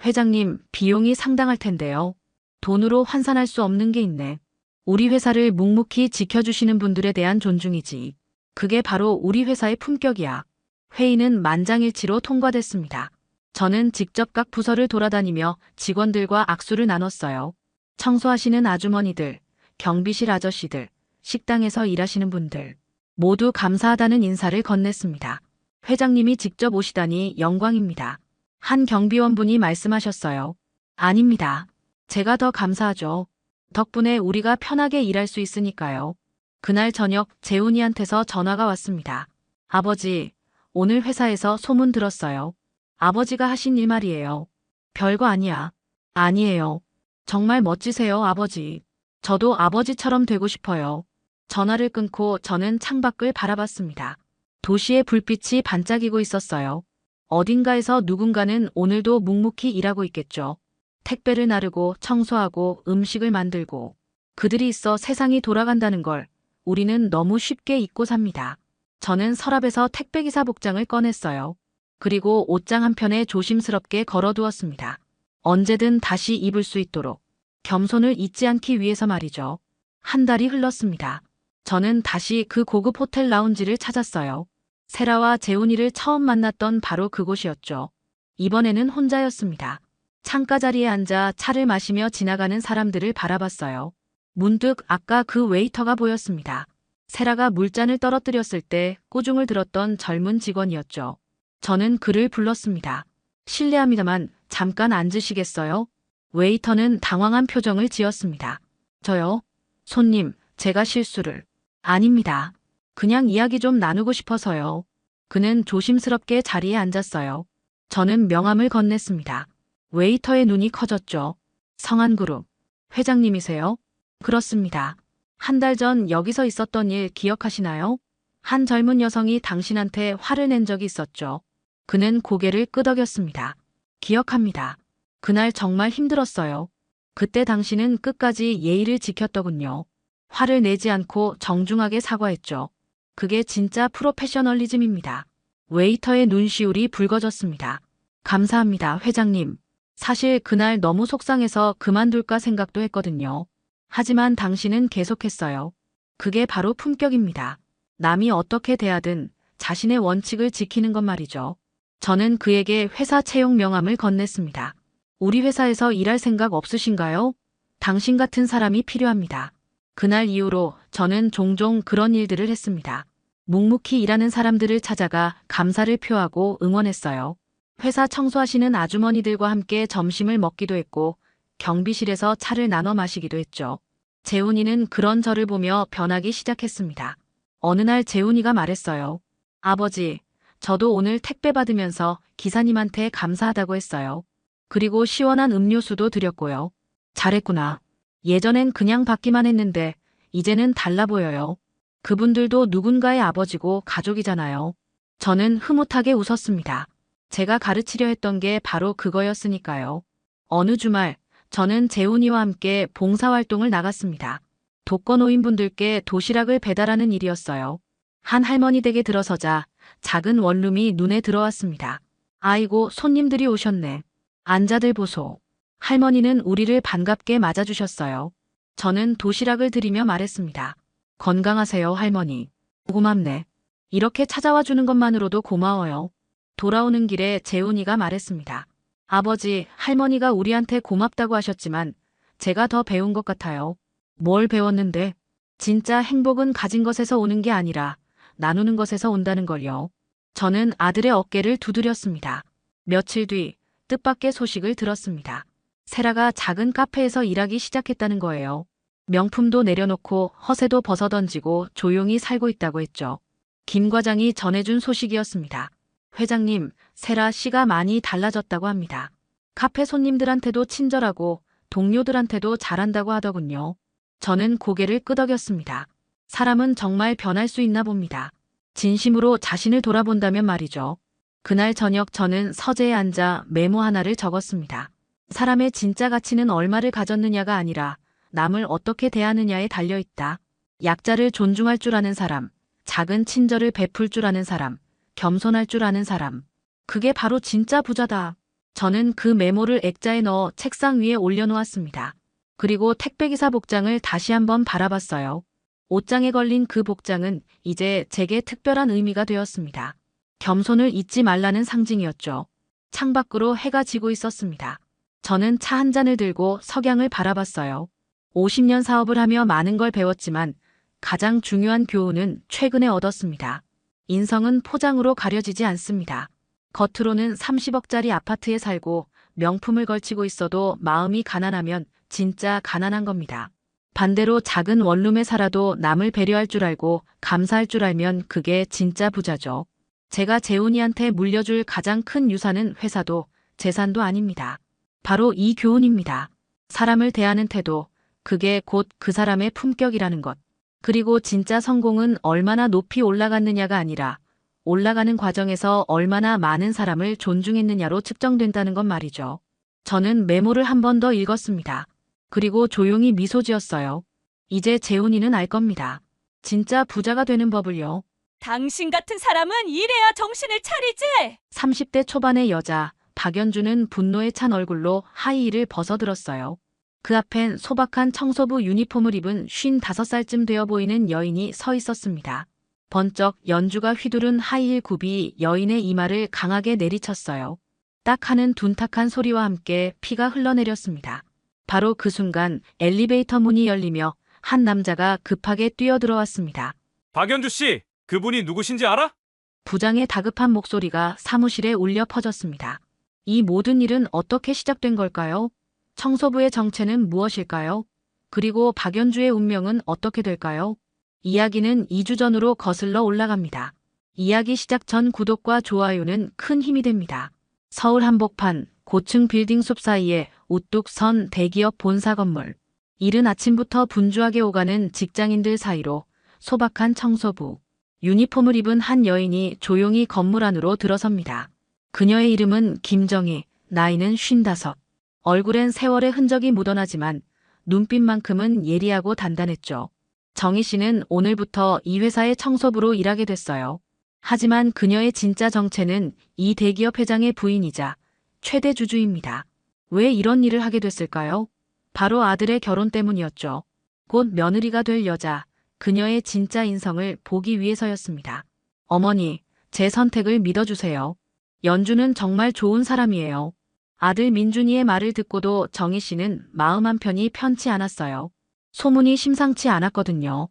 Speaker 1: 회장님, 비용이 상당할 텐데요. 돈으로 환산할 수 없는 게 있네. 우리 회사를 묵묵히 지켜주시는 분들에 대한 존중이지. 그게 바로 우리 회사의 품격이야. 회의는 만장일치로 통과됐습니다. 저는 직접 각 부서를 돌아다니며 직원들과 악수를 나눴어요. 청소하시는 아주머니들, 경비실 아저씨들, 식당에서 일하시는 분들, 모두 감사하다는 인사를 건넸습니다. 회장님이 직접 오시다니 영광입니다. 한 경비원분이 말씀하셨어요. 아닙니다. 제가 더 감사하죠. 덕분에 우리가 편하게 일할 수 있으니까요. 그날 저녁 재훈이한테서 전화가 왔습니다. 아버지, 오늘 회사에서 소문 들었어요. 아버지가 하신 일 말이에요. 별거 아니야. 아니에요. 정말 멋지세요, 아버지. 저도 아버지처럼 되고 싶어요. 전화를 끊고 저는 창밖을 바라봤습니다. 도시의 불빛이 반짝이고 있었어요. 어딘가에서 누군가는 오늘도 묵묵히 일하고 있겠죠. 택배를 나르고 청소하고 음식을 만들고 그들이 있어 세상이 돌아간다는 걸 우리는 너무 쉽게 잊고 삽니다. 저는 서랍에서 택배기사 복장을 꺼냈어요. 그리고 옷장 한편에 조심스럽게 걸어두었습니다. 언제든 다시 입을 수 있도록 겸손을 잊지 않기 위해서 말이죠. 한 달이 흘렀습니다. 저는 다시 그 고급 호텔 라운지를 찾았어요. 세라와 재훈이를 처음 만났던 바로 그곳이었죠. 이번에는 혼자였습니다. 창가 자리에 앉아 차를 마시며 지나가는 사람들을 바라봤어요. 문득 아까 그 웨이터가 보였습니다. 세라가 물잔을 떨어뜨렸을 때 꾸중을 들었던 젊은 직원이었죠. 저는 그를 불렀습니다. 실례합니다만 잠깐 앉으시겠어요? 웨이터는 당황한 표정을 지었습니다. 저요? 손님, 제가 실수를. 아닙니다. 그냥 이야기 좀 나누고 싶어서요. 그는 조심스럽게 자리에 앉았어요. 저는 명함을 건넸습니다. 웨이터의 눈이 커졌죠. 성한그룹. 회장님이세요? 그렇습니다. 한 달 전 여기서 있었던 일 기억하시나요? 한 젊은 여성이 당신한테 화를 낸 적이 있었죠. 그는 고개를 끄덕였습니다. 기억합니다. 그날 정말 힘들었어요. 그때 당신은 끝까지 예의를 지켰더군요. 화를 내지 않고 정중하게 사과했죠. 그게 진짜 프로페셔널리즘입니다. 웨이터의 눈시울이 붉어졌습니다. 감사합니다, 회장님. 사실 그날 너무 속상해서 그만둘까 생각도 했거든요. 하지만 당신은 계속했어요. 그게 바로 품격입니다. 남이 어떻게 대하든 자신의 원칙을 지키는 것 말이죠. 저는 그에게 회사 채용 명함을 건넸습니다. 우리 회사에서 일할 생각 없으신가요? 당신 같은 사람이 필요합니다. 그날 이후로 저는 종종 그런 일들을 했습니다. 묵묵히 일하는 사람들을 찾아가 감사를 표하고 응원했어요. 회사 청소하시는 아주머니들과 함께 점심을 먹기도 했고 경비실에서 차를 나눠 마시기도 했죠. 재훈이는 그런 저를 보며 변하기 시작했습니다. 어느 날 재훈이가 말했어요. 아버지, 저도 오늘 택배 받으면서 기사님한테 감사하다고 했어요. 그리고 시원한 음료수도 드렸고요. 잘했구나. 예전엔 그냥 받기만 했는데 이제는 달라 보여요. 그분들도 누군가의 아버지고 가족이잖아요. 저는 흐뭇하게 웃었습니다. 제가 가르치려 했던 게 바로 그거였으니까요. 어느 주말 저는 재훈이와 함께 봉사활동을 나갔습니다. 독거노인분들께 도시락을 배달하는 일이었어요. 한 할머니 댁에 들어서자 작은 원룸이 눈에 들어왔습니다. 아이고, 손님들이 오셨네. 앉아들 보소. 할머니는 우리를 반갑게 맞아주셨어요. 저는 도시락을 드리며 말했습니다. 건강하세요, 할머니. 고맙네. 이렇게 찾아와 주는 것만으로도 고마워요. 돌아오는 길에 재훈이가 말했습니다. 아버지, 할머니가 우리한테 고맙다고 하셨지만 제가 더 배운 것 같아요. 뭘 배웠는데? 진짜 행복은 가진 것에서 오는 게 아니라 나누는 것에서 온다는 걸요. 저는 아들의 어깨를 두드렸습니다. 며칠 뒤 뜻밖의 소식을 들었습니다. 세라가 작은 카페에서 일하기 시작했다는 거예요. 명품도 내려놓고 허세도 벗어던지고 조용히 살고 있다고 했죠. 김 과장이 전해준 소식이었습니다. 회장님, 세라 씨가 많이 달라졌다고 합니다. 카페 손님들한테도 친절하고 동료들한테도 잘한다고 하더군요. 저는 고개를 끄덕였습니다. 사람은 정말 변할 수 있나 봅니다. 진심으로 자신을 돌아본다면 말이죠. 그날 저녁 저는 서재에 앉아 메모 하나를 적었습니다. 사람의 진짜 가치는 얼마를 가졌느냐가 아니라 남을 어떻게 대하느냐에 달려있다. 약자를 존중할 줄 아는 사람, 작은 친절을 베풀 줄 아는 사람, 겸손할 줄 아는 사람. 그게 바로 진짜 부자다. 저는 그 메모를 액자에 넣어 책상 위에 올려놓았습니다. 그리고 택배기사 복장을 다시 한번 바라봤어요. 옷장에 걸린 그 복장은 이제 제게 특별한 의미가 되었습니다. 겸손을 잊지 말라는 상징이었죠. 창밖으로 해가 지고 있었습니다. 저는 차 한 잔을 들고 석양을 바라봤어요. 50년 사업을 하며 많은 걸 배웠지만 가장 중요한 교훈은 최근에 얻었습니다. 인성은 포장으로 가려지지 않습니다. 겉으로는 30억짜리 아파트에 살고 명품을 걸치고 있어도 마음이 가난하면 진짜 가난한 겁니다. 반대로 작은 원룸에 살아도 남을 배려할 줄 알고 감사할 줄 알면 그게 진짜 부자죠. 제가 재훈이한테 물려줄 가장 큰 유산은 회사도 재산도 아닙니다. 바로 이 교훈입니다. 사람을 대하는 태도, 그게 곧 그 사람의 품격이라는 것. 그리고 진짜 성공은 얼마나 높이 올라갔느냐가 아니라 올라가는 과정에서 얼마나 많은 사람을 존중했느냐로 측정된다는 건 말이죠. 저는 메모를 한 번 더 읽었습니다. 그리고 조용히 미소 지었어요. 이제 재훈이는 알 겁니다. 진짜 부자가 되는 법을요.
Speaker 2: 당신 같은 사람은 이래야 정신을 차리지.
Speaker 1: 30대 초반의 여자, 박연주는 분노에 찬 얼굴로 하이힐을 벗어들었어요. 그 앞엔 소박한 청소부 유니폼을 입은 55살쯤 되어 보이는 여인이 서 있었습니다. 번쩍 연주가 휘두른 하이힐 굽이 여인의 이마를 강하게 내리쳤어요. 딱 하는 둔탁한 소리와 함께 피가 흘러내렸습니다. 바로 그 순간 엘리베이터 문이 열리며 한 남자가 급하게 뛰어들어왔습니다.
Speaker 3: 박연주 씨, 그분이 누구신지 알아?
Speaker 1: 부장의 다급한 목소리가 사무실에 울려 퍼졌습니다. 이 모든 일은 어떻게 시작된 걸까요? 청소부의 정체는 무엇일까요? 그리고 박연주의 운명은 어떻게 될까요? 이야기는 2주 전으로 거슬러 올라갑니다. 이야기 시작 전 구독과 좋아요는 큰 힘이 됩니다. 서울 한복판, 고층 빌딩 숲 사이에 우뚝 선 대기업 본사 건물. 이른 아침부터 분주하게 오가는 직장인들 사이로 소박한 청소부, 유니폼을 입은 한 여인이 조용히 건물 안으로 들어섭니다. 그녀의 이름은 김정희, 나이는 55. 얼굴엔 세월의 흔적이 묻어나지만 눈빛만큼은 예리하고 단단했죠. 정희 씨는 오늘부터 이 회사의 청소부로 일하게 됐어요. 하지만 그녀의 진짜 정체는 이 대기업 회장의 부인이자 최대 주주입니다. 왜 이런 일을 하게 됐을까요? 바로 아들의 결혼 때문이었죠. 곧 며느리가 될 여자, 그녀의 진짜 인성을 보기 위해서였습니다. 어머니, 제 선택을 믿어주세요. 연주는 정말 좋은 사람이에요. 아들 민준이의 말을 듣고도 정희 씨는 마음 한편이 편치 않았어요. 소문이 심상치 않았거든요.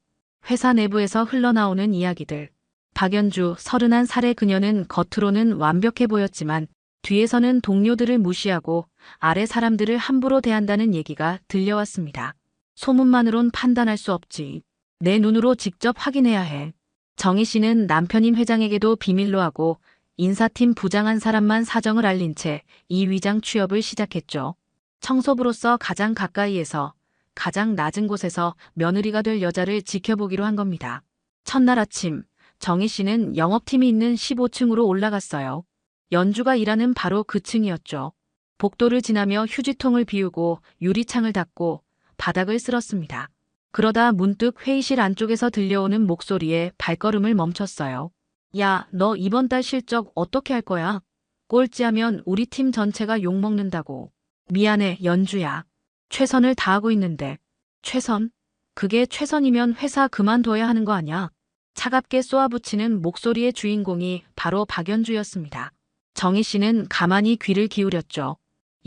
Speaker 1: 회사 내부에서 흘러나오는 이야기들. 박연주 31살의 그녀는 겉으로는 완벽해 보였지만 뒤에서는 동료들을 무시하고 아래 사람들을 함부로 대한다는 얘기가 들려왔습니다. 소문만으론 판단할 수 없지. 내 눈으로 직접 확인해야 해. 정희 씨는 남편인 회장에게도 비밀로 하고 인사팀 부장 한 사람만 사정을 알린 채 이 위장 취업을 시작했죠. 청소부로서 가장 가까이에서 가장 낮은 곳에서 며느리가 될 여자를 지켜보기로 한 겁니다. 첫날 아침, 정희 씨는 영업팀이 있는 15층으로 올라갔어요. 연주가 일하는 바로 그 층이었죠. 복도를 지나며 휴지통을 비우고 유리창을 닫고 바닥을 쓸었습니다. 그러다 문득 회의실 안쪽에서 들려오는 목소리에 발걸음을 멈췄어요. 야, 너 이번 달 실적 어떻게 할 거야? 꼴찌하면 우리 팀 전체가 욕먹는다고. 미안해, 연주야. 최선을 다하고 있는데. 최선? 그게 최선이면 회사 그만둬야 하는 거 아냐? 차갑게 쏘아붙이는 목소리의 주인공이 바로 박연주였습니다. 정희 씨는 가만히 귀를 기울였죠.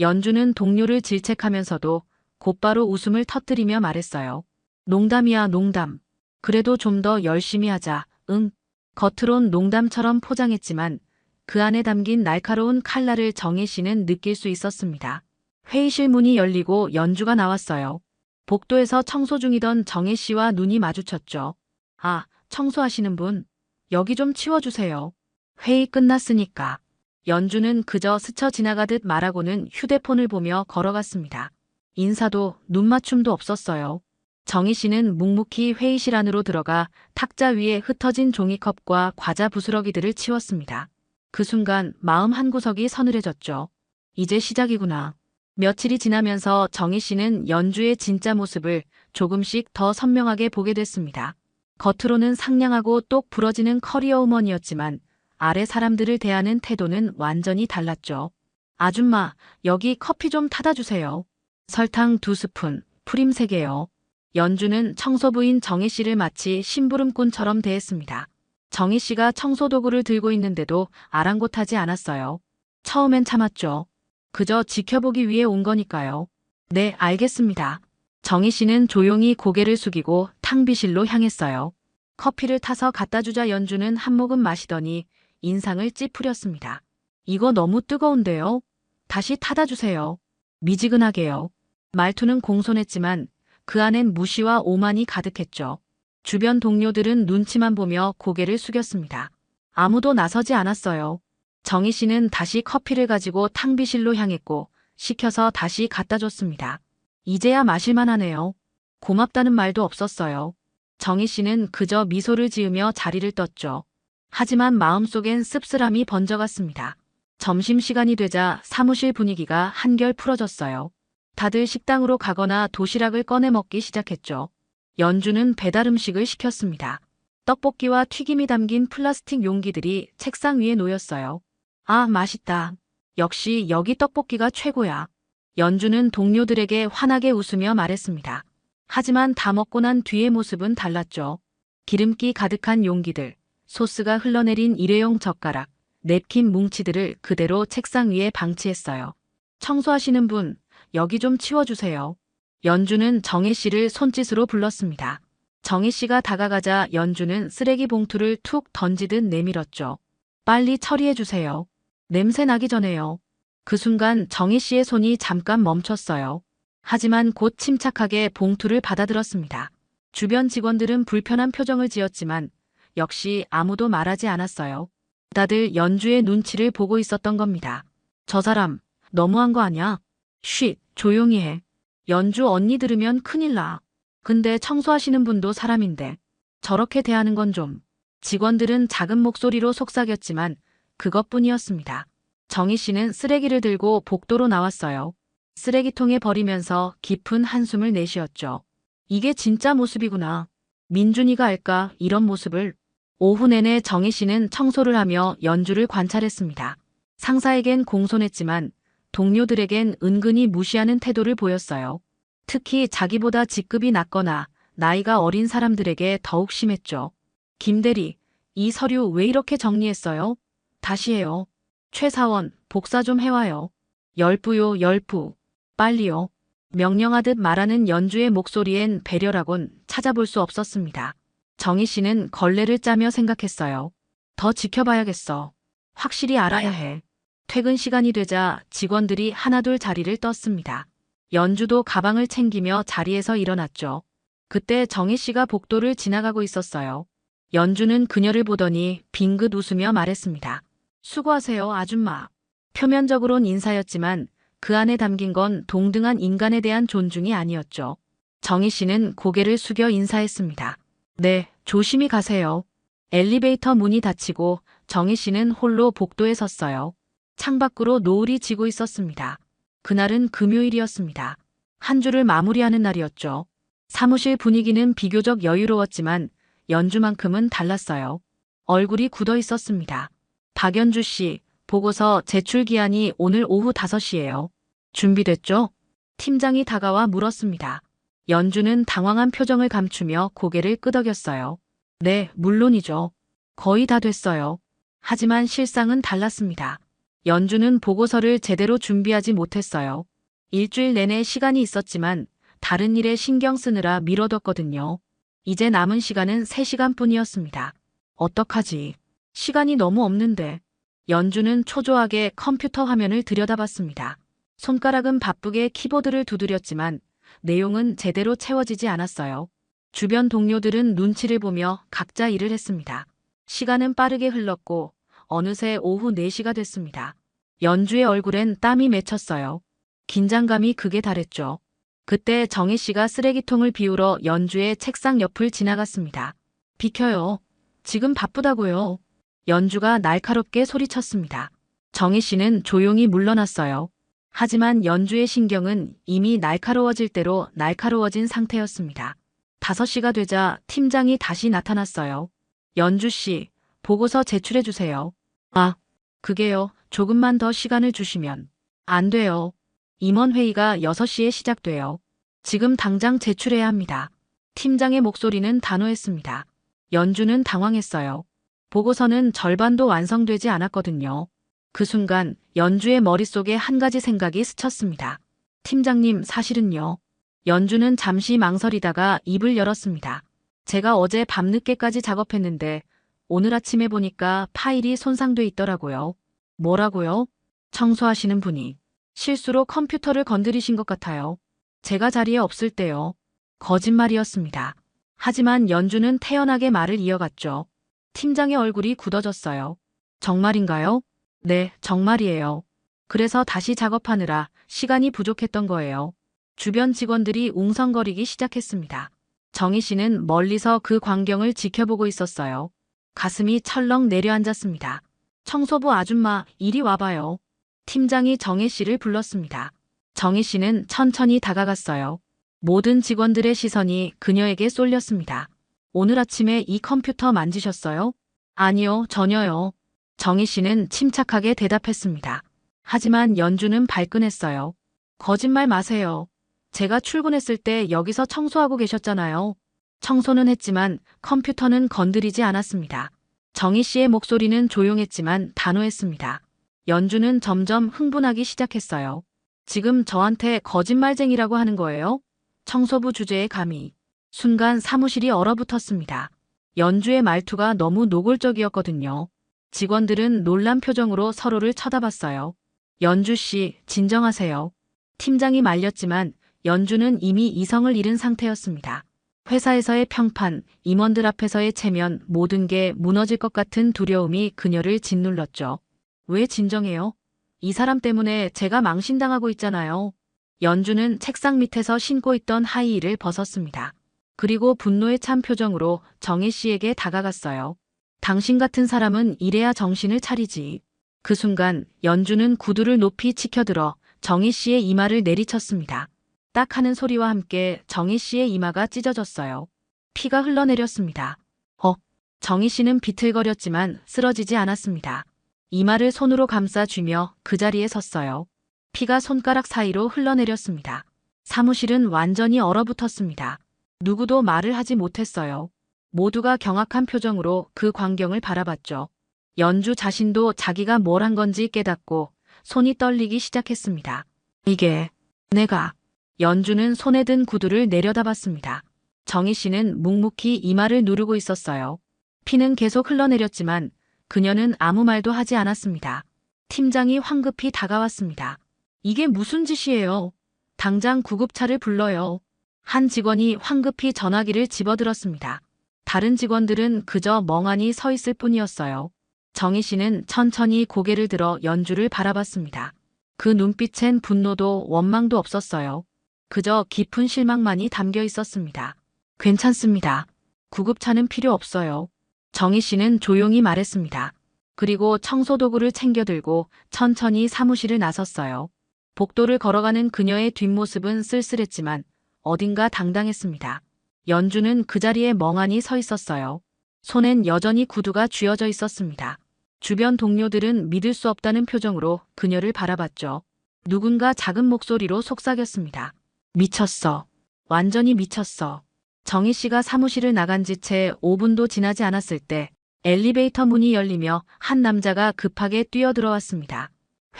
Speaker 1: 연주는 동료를 질책하면서도 곧바로 웃음을 터뜨리며 말했어요. 농담이야, 농담. 그래도 좀 더 열심히 하자, 응. 겉으론 농담처럼 포장했지만 그 안에 담긴 날카로운 칼날을 정희 씨는 느낄 수 있었습니다. 회의실 문이 열리고 연주가 나왔어요. 복도에서 청소 중이던 정혜 씨와 눈이 마주쳤죠. 아, 청소하시는 분, 여기 좀 치워주세요. 회의 끝났으니까. 연주는 그저 스쳐 지나가듯 말하고는 휴대폰을 보며 걸어갔습니다. 인사도 눈맞춤도 없었어요. 정희 씨는 묵묵히 회의실 안으로 들어가 탁자 위에 흩어진 종이컵과 과자 부스러기들을 치웠습니다. 그 순간 마음 한구석이 서늘해졌죠. 이제 시작이구나. 며칠이 지나면서 정희 씨는 연주의 진짜 모습을 조금씩 더 선명하게 보게 됐습니다. 겉으로는 상냥하고 똑 부러지는 커리어 우먼이었지만 아래 사람들을 대하는 태도는 완전히 달랐죠. 아줌마, 여기 커피 좀 타다 주세요. 설탕 2스푼, 프림 3개요. 연주는 청소부인 정희 씨를 마치 심부름꾼처럼 대했습니다. 정희 씨가 청소도구를 들고 있는데도 아랑곳하지 않았어요. 처음엔 참았죠. 그저 지켜보기 위해 온 거니까요. 네, 알겠습니다. 정희 씨는 조용히 고개를 숙이고 탕비실로 향했어요. 커피를 타서 갖다 주자 연주는 한 모금 마시더니 인상을 찌푸렸습니다. 이거 너무 뜨거운데요? 다시 타다 주세요. 미지근하게요. 말투는 공손했지만 그 안엔 무시와 오만이 가득했죠. 주변 동료들은 눈치만 보며 고개를 숙였습니다. 아무도 나서지 않았어요. 정희 씨는 다시 커피를 가지고 탕비실로 향했고 시켜서 다시 갖다 줬습니다. 이제야 마실만 하네요. 고맙다는 말도 없었어요. 정희 씨는 그저 미소를 지으며 자리를 떴죠. 하지만 마음속엔 씁쓸함이 번져갔습니다. 점심시간이 되자 사무실 분위기가 한결 풀어졌어요. 다들 식당으로 가거나 도시락을 꺼내 먹기 시작했죠. 연주는 배달 음식을 시켰습니다. 떡볶이와 튀김이 담긴 플라스틱 용기들이 책상 위에 놓였어요. 아, 맛있다. 역시 여기 떡볶이가 최고야. 연주는 동료들에게 환하게 웃으며 말했습니다. 하지만 다 먹고 난 뒤의 모습은 달랐죠. 기름기 가득한 용기들, 소스가 흘러내린 일회용 젓가락, 냅킨 뭉치들을 그대로 책상 위에 방치했어요. 청소하시는 분, 여기 좀 치워주세요. 연주는 정혜 씨를 손짓으로 불렀습니다. 정혜 씨가 다가가자 연주는 쓰레기 봉투를 툭 던지듯 내밀었죠. 빨리 처리해주세요. 냄새 나기 전에요. 그 순간 정희 씨의 손이 잠깐 멈췄어요. 하지만 곧 침착하게 봉투를 받아들었습니다. 주변 직원들은 불편한 표정을 지었지만 역시 아무도 말하지 않았어요. 다들 연주의 눈치를 보고 있었던 겁니다. 저 사람 너무한 거 아냐? 쉿, 조용히 해. 연주 언니 들으면 큰일 나. 근데 청소하시는 분도 사람인데 저렇게 대하는 건 좀. 직원들은 작은 목소리로 속삭였지만 그것뿐이었습니다. 정희 씨는 쓰레기를 들고 복도로 나왔어요. 쓰레기통에 버리면서 깊은 한숨을 내쉬었죠. 이게 진짜 모습이구나. 민준이가 알까, 이런 모습을. 오후 내내 정희 씨는 청소를 하며 연주를 관찰했습니다. 상사에겐 공손했지만 동료들에겐 은근히 무시하는 태도를 보였어요. 특히 자기보다 직급이 낮거나 나이가 어린 사람들에게 더욱 심했죠. 김대리, 이 서류 왜 이렇게 정리했어요? 다시 해요. 최 사원, 복사 좀 해와요. 열부요, 열부. 빨리요. 명령하듯 말하는 연주의 목소리엔 배려라곤 찾아볼 수 없었습니다. 정희 씨는 걸레를 짜며 생각했어요. 더 지켜봐야겠어. 확실히 알아야 해. 퇴근 시간이 되자 직원들이 하나둘 자리를 떴습니다. 연주도 가방을 챙기며 자리에서 일어났죠. 그때 정희 씨가 복도를 지나가고 있었어요. 연주는 그녀를 보더니 빙긋 웃으며 말했습니다. 수고하세요, 아줌마. 표면적으론 인사였지만 그 안에 담긴 건 동등한 인간에 대한 존중이 아니었죠. 정희 씨는 고개를 숙여 인사했습니다. 네, 조심히 가세요. 엘리베이터 문이 닫히고 정희 씨는 홀로 복도에 섰어요. 창밖으로 노을이 지고 있었습니다. 그날은 금요일이었습니다. 한 주를 마무리하는 날이었죠. 사무실 분위기는 비교적 여유로웠지만 연주만큼은 달랐어요. 얼굴이 굳어 있었습니다. 박연주 씨, 보고서 제출 기한이 오늘 오후 5시예요. 준비됐죠? 팀장이 다가와 물었습니다. 연주는 당황한 표정을 감추며 고개를 끄덕였어요. 네, 물론이죠. 거의 다 됐어요. 하지만 실상은 달랐습니다. 연주는 보고서를 제대로 준비하지 못했어요. 일주일 내내 시간이 있었지만 다른 일에 신경 쓰느라 미뤄뒀거든요. 이제 남은 시간은 3시간뿐이었습니다. 어떡하지? 시간이 너무 없는데. 연주는 초조하게 컴퓨터 화면을 들여다봤습니다. 손가락은 바쁘게 키보드를 두드렸지만 내용은 제대로 채워지지 않았어요. 주변 동료들은 눈치를 보며 각자 일을 했습니다. 시간은 빠르게 흘렀고 어느새 오후 4시가 됐습니다. 연주의 얼굴엔 땀이 맺혔어요. 긴장감이 극에 달했죠. 그때 정희 씨가 쓰레기통을 비우러 연주의 책상 옆을 지나갔습니다. 비켜요. 지금 바쁘다고요. 연주가 날카롭게 소리쳤습니다. 정희 씨는 조용히 물러났어요. 하지만 연주의 신경은 이미 날카로워질 대로 날카로워진 상태였습니다. 5시가 되자 팀장이 다시 나타났어요. 연주 씨, 보고서 제출해 주세요. 아, 그게요. 조금만 더 시간을 주시면. 안 돼요. 임원회의가 6시에 시작돼요. 지금 당장 제출해야 합니다. 팀장의 목소리는 단호했습니다. 연주는 당황했어요. 보고서는 절반도 완성되지 않았거든요. 그 순간 연주의 머릿속에 한 가지 생각이 스쳤습니다. 팀장님, 사실은요. 연주는 잠시 망설이다가 입을 열었습니다. 제가 어제 밤늦게까지 작업했는데 오늘 아침에 보니까 파일이 손상돼 있더라고요. 뭐라고요? 청소하시는 분이 실수로 컴퓨터를 건드리신 것 같아요. 제가 자리에 없을 때요. 거짓말이었습니다. 하지만 연주는 태연하게 말을 이어갔죠. 팀장의 얼굴이 굳어졌어요. 정말인가요? 네, 정말이에요. 그래서 다시 작업하느라 시간이 부족했던 거예요. 주변 직원들이 웅성거리기 시작했습니다. 정희 씨는 멀리서 그 광경을 지켜보고 있었어요. 가슴이 철렁 내려앉았습니다. 청소부 아줌마, 이리 와봐요. 팀장이 정희 씨를 불렀습니다. 정희 씨는 천천히 다가갔어요. 모든 직원들의 시선이 그녀에게 쏠렸습니다. 오늘 아침에 이 컴퓨터 만지셨어요? 아니요, 전혀요. 정희 씨는 침착하게 대답했습니다. 하지만 연주는 발끈했어요. 거짓말 마세요. 제가 출근했을 때 여기서 청소하고 계셨잖아요. 청소는 했지만 컴퓨터는 건드리지 않았습니다. 정희 씨의 목소리는 조용했지만 단호했습니다. 연주는 점점 흥분하기 시작했어요. 지금 저한테 거짓말쟁이라고 하는 거예요? 청소부 주제에 감히. 순간 사무실이 얼어붙었습니다. 연주의 말투가 너무 노골적이었거든요. 직원들은 놀란 표정으로 서로를 쳐다봤어요. 연주 씨, 진정하세요. 팀장이 말렸지만 연주는 이미 이성을 잃은 상태였습니다. 회사에서의 평판, 임원들 앞에서의 체면, 모든 게 무너질 것 같은 두려움이 그녀를 짓눌렀죠. 왜 진정해요? 이 사람 때문에 제가 망신당하고 있잖아요. 연주는 책상 밑에서 신고 있던 하이힐을 벗었습니다. 그리고 분노에 찬 표정으로 정희 씨에게 다가갔어요. 당신 같은 사람은 이래야 정신을 차리지. 그 순간 연주는 구두를 높이 치켜들어 정희 씨의 이마를 내리쳤습니다. 딱 하는 소리와 함께 정희 씨의 이마가 찢어졌어요. 피가 흘러내렸습니다. 정희 씨는 비틀거렸지만 쓰러지지 않았습니다. 이마를 손으로 감싸쥐며 그 자리에 섰어요. 피가 손가락 사이로 흘러내렸습니다. 사무실은 완전히 얼어붙었습니다. 누구도 말을 하지 못했어요. 모두가 경악한 표정으로 그 광경을 바라봤죠. 연주 자신도 자기가 뭘 한 건지 깨닫고 손이 떨리기 시작했습니다. 이게 내가. 연주는 손에 든 구두를 내려다봤습니다. 정희 씨는 묵묵히 이마를 누르고 있었어요. 피는 계속 흘러내렸지만 그녀는 아무 말도 하지 않았습니다. 팀장이 황급히 다가왔습니다. 이게 무슨 짓이에요? 당장 구급차를 불러요. 한 직원이 황급히 전화기를 집어들었습니다. 다른 직원들은 그저 멍하니 서 있을 뿐이었어요. 정희 씨는 천천히 고개를 들어 연주를 바라봤습니다. 그 눈빛엔 분노도 원망도 없었어요. 그저 깊은 실망만이 담겨 있었습니다. 괜찮습니다. 구급차는 필요 없어요. 정희 씨는 조용히 말했습니다. 그리고 청소도구를 챙겨 들고 천천히 사무실을 나섰어요. 복도를 걸어가는 그녀의 뒷모습은 쓸쓸했지만 어딘가 당당했습니다. 연주는 그 자리에 멍하니 서 있었어요. 손엔 여전히 구두가 쥐어져 있었습니다. 주변 동료들은 믿을 수 없다는 표정으로 그녀를 바라봤죠. 누군가 작은 목소리로 속삭였습니다. 미쳤어. 완전히 미쳤어. 정희 씨가 사무실을 나간 지 채 5분도 지나지 않았을 때 엘리베이터 문이 열리며 한 남자가 급하게 뛰어들어왔습니다.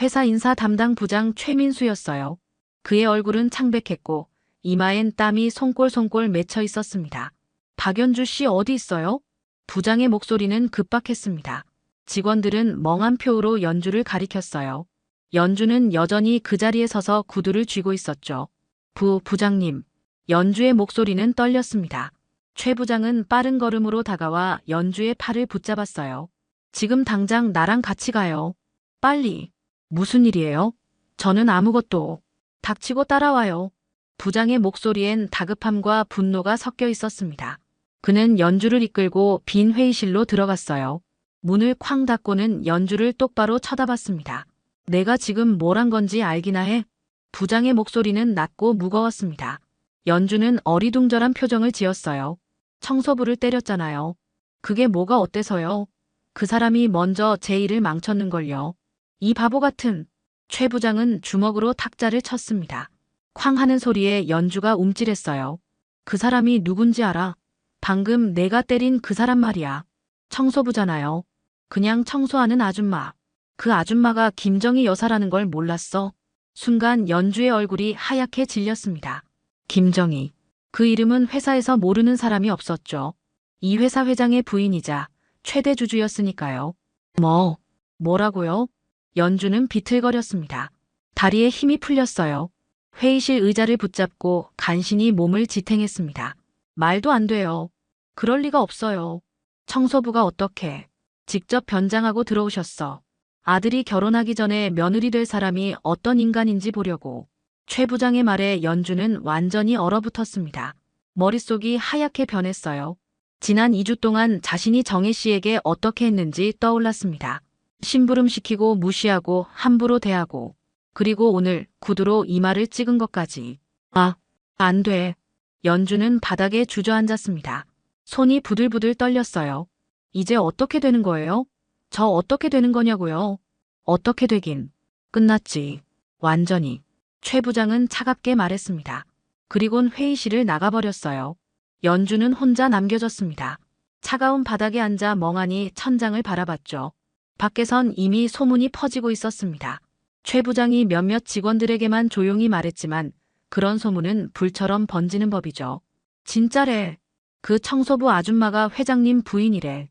Speaker 1: 회사 인사 담당 부장 최민수였어요. 그의 얼굴은 창백했고 이마엔 땀이 송골송골 맺혀 있었습니다. 박연주 씨 어디 있어요? 부장의 목소리는 급박했습니다. 직원들은 멍한 표로 연주를 가리켰어요. 연주는 여전히 그 자리에 서서 구두를 쥐고 있었죠. 부장님. 연주의 목소리는 떨렸습니다. 최 부장은 빠른 걸음으로 다가와 연주의 팔을 붙잡았어요. 지금 당장 나랑 같이 가요. 빨리. 무슨 일이에요? 저는 아무것도. 닥치고 따라와요. 부장의 목소리엔 다급함과 분노가 섞여 있었습니다. 그는 연주를 이끌고 빈 회의실로 들어갔어요. 문을 쾅 닫고는 연주를 똑바로 쳐다봤습니다. 내가 지금 뭘 한 건지 알기나 해? 부장의 목소리는 낮고 무거웠습니다. 연주는 어리둥절한 표정을 지었어요. 청소부를 때렸잖아요. 그게 뭐가 어때서요? 그 사람이 먼저 제 일을 망쳤는걸요. 이 바보 같은. 최 부장은 주먹으로 탁자를 쳤습니다. 쾅 하는 소리에 연주가 움찔했어요. 그 사람이 누군지 알아? 방금 내가 때린 그 사람 말이야. 청소부잖아요. 그냥 청소하는 아줌마. 그 아줌마가 김정희 여사라는 걸 몰랐어. 순간 연주의 얼굴이 하얗게 질렸습니다. 김정희. 그 이름은 회사에서 모르는 사람이 없었죠. 이 회사 회장의 부인이자 최대 주주였으니까요. 뭐라고요? 연주는 비틀거렸습니다. 다리에 힘이 풀렸어요. 회의실 의자를 붙잡고 간신히 몸을 지탱했습니다. 말도 안 돼요. 그럴 리가 없어요. 청소부가 어떻게 직접 변장하고 들어오셨어. 아들이 결혼하기 전에 며느리 될 사람이 어떤 인간인지 보려고. 최 부장의 말에 연주는 완전히 얼어붙었습니다. 머릿속이 하얗게 변했어요. 지난 2주 동안 자신이 정혜 씨에게 어떻게 했는지 떠올랐습니다. 심부름시키고 무시하고 함부로 대하고 그리고 오늘 구두로 이마를 찍은 것까지. 안 돼. 연주는 바닥에 주저앉았습니다. 손이 부들부들 떨렸어요. 이제 어떻게 되는 거예요? 저 어떻게 되는 거냐고요? 어떻게 되긴. 끝났지. 완전히. 최 부장은 차갑게 말했습니다. 그리곤 회의실을 나가버렸어요. 연주는 혼자 남겨졌습니다. 차가운 바닥에 앉아 멍하니 천장을 바라봤죠. 밖에선 이미 소문이 퍼지고 있었습니다. 최 부장이 몇몇 직원들에게만 조용히 말했지만 그런 소문은 불처럼 번지는 법이죠. 진짜래. 그 청소부 아줌마가 회장님 부인이래.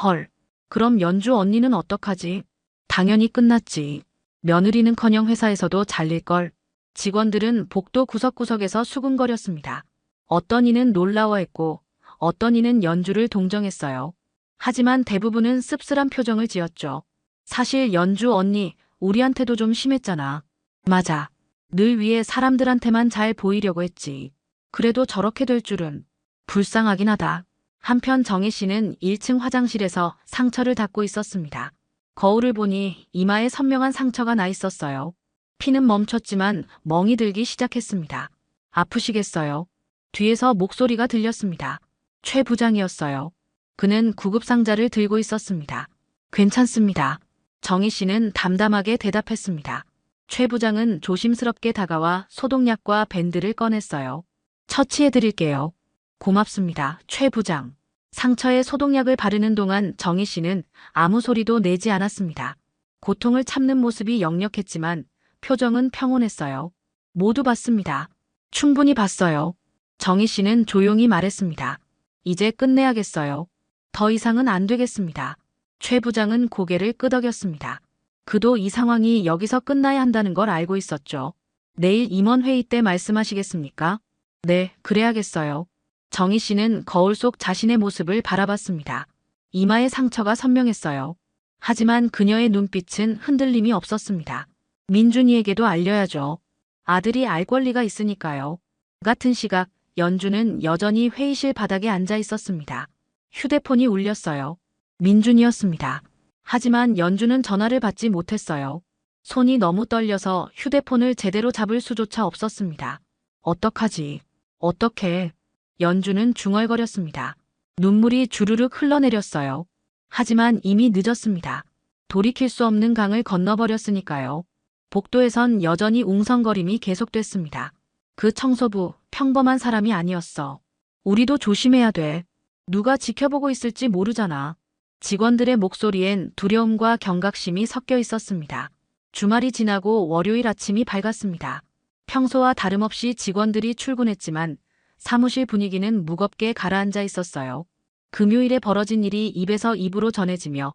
Speaker 1: 헐. 그럼 연주 언니는 어떡하지? 당연히 끝났지. 며느리는커녕 회사에서도 잘릴걸. 직원들은 복도 구석구석에서 수군거렸습니다. 어떤 이는 놀라워했고 어떤 이는 연주를 동정했어요. 하지만 대부분은 씁쓸한 표정을 지었죠. 사실 연주 언니, 우리한테도 좀 심했잖아. 맞아. 늘 위에 사람들한테만 잘 보이려고 했지. 그래도 저렇게 될 줄은. 불쌍하긴 하다. 한편 정혜 씨는 1층 화장실에서 상처를 닦고 있었습니다. 거울을 보니 이마에 선명한 상처가 나 있었어요. 피는 멈췄지만 멍이 들기 시작했습니다. 아프시겠어요? 뒤에서 목소리가 들렸습니다. 최 부장이었어요. 그는 구급상자를 들고 있었습니다. 괜찮습니다. 정희 씨는 담담하게 대답했습니다. 최 부장은 조심스럽게 다가와 소독약과 밴드를 꺼냈어요. 처치해드릴게요. 고맙습니다, 최 부장. 상처에 소독약을 바르는 동안 정희 씨는 아무 소리도 내지 않았습니다. 고통을 참는 모습이 역력했지만 표정은 평온했어요. 모두 봤습니다. 충분히 봤어요. 정희 씨는 조용히 말했습니다. 이제 끝내야겠어요. 더 이상은 안 되겠습니다. 최 부장은 고개를 끄덕였습니다. 그도 이 상황이 여기서 끝나야 한다는 걸 알고 있었죠. 내일 임원회의 때 말씀하시겠습니까? 네, 그래야겠어요. 정희 씨는 거울 속 자신의 모습을 바라봤습니다. 이마의 상처가 선명했어요. 하지만 그녀의 눈빛은 흔들림이 없었습니다. 민준이에게도 알려야죠. 아들이 알 권리가 있으니까요. 같은 시각 연주는 여전히 회의실 바닥에 앉아 있었습니다. 휴대폰이 울렸어요. 민준이었습니다. 하지만 연주는 전화를 받지 못했어요. 손이 너무 떨려서 휴대폰을 제대로 잡을 수조차 없었습니다. 어떡하지? 어떡해? 연주는 중얼거렸습니다. 눈물이 주르륵 흘러내렸어요. 하지만 이미 늦었습니다. 돌이킬 수 없는 강을 건너버렸으니까요. 복도에선 여전히 웅성거림이 계속됐습니다. 그 청소부, 평범한 사람이 아니었어. 우리도 조심해야 돼. 누가 지켜보고 있을지 모르잖아. 직원들의 목소리엔 두려움과 경각심이 섞여 있었습니다. 주말이 지나고 월요일 아침이 밝았습니다. 평소와 다름없이 직원들이 출근했지만 사무실 분위기는 무겁게 가라앉아 있었어요. 금요일에 벌어진 일이 입에서 입으로 전해지며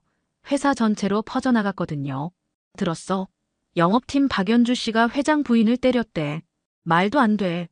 Speaker 1: 회사 전체로 퍼져나갔거든요. 들었어? 영업팀 박연주 씨가 회장 부인을 때렸대. 말도 안 돼.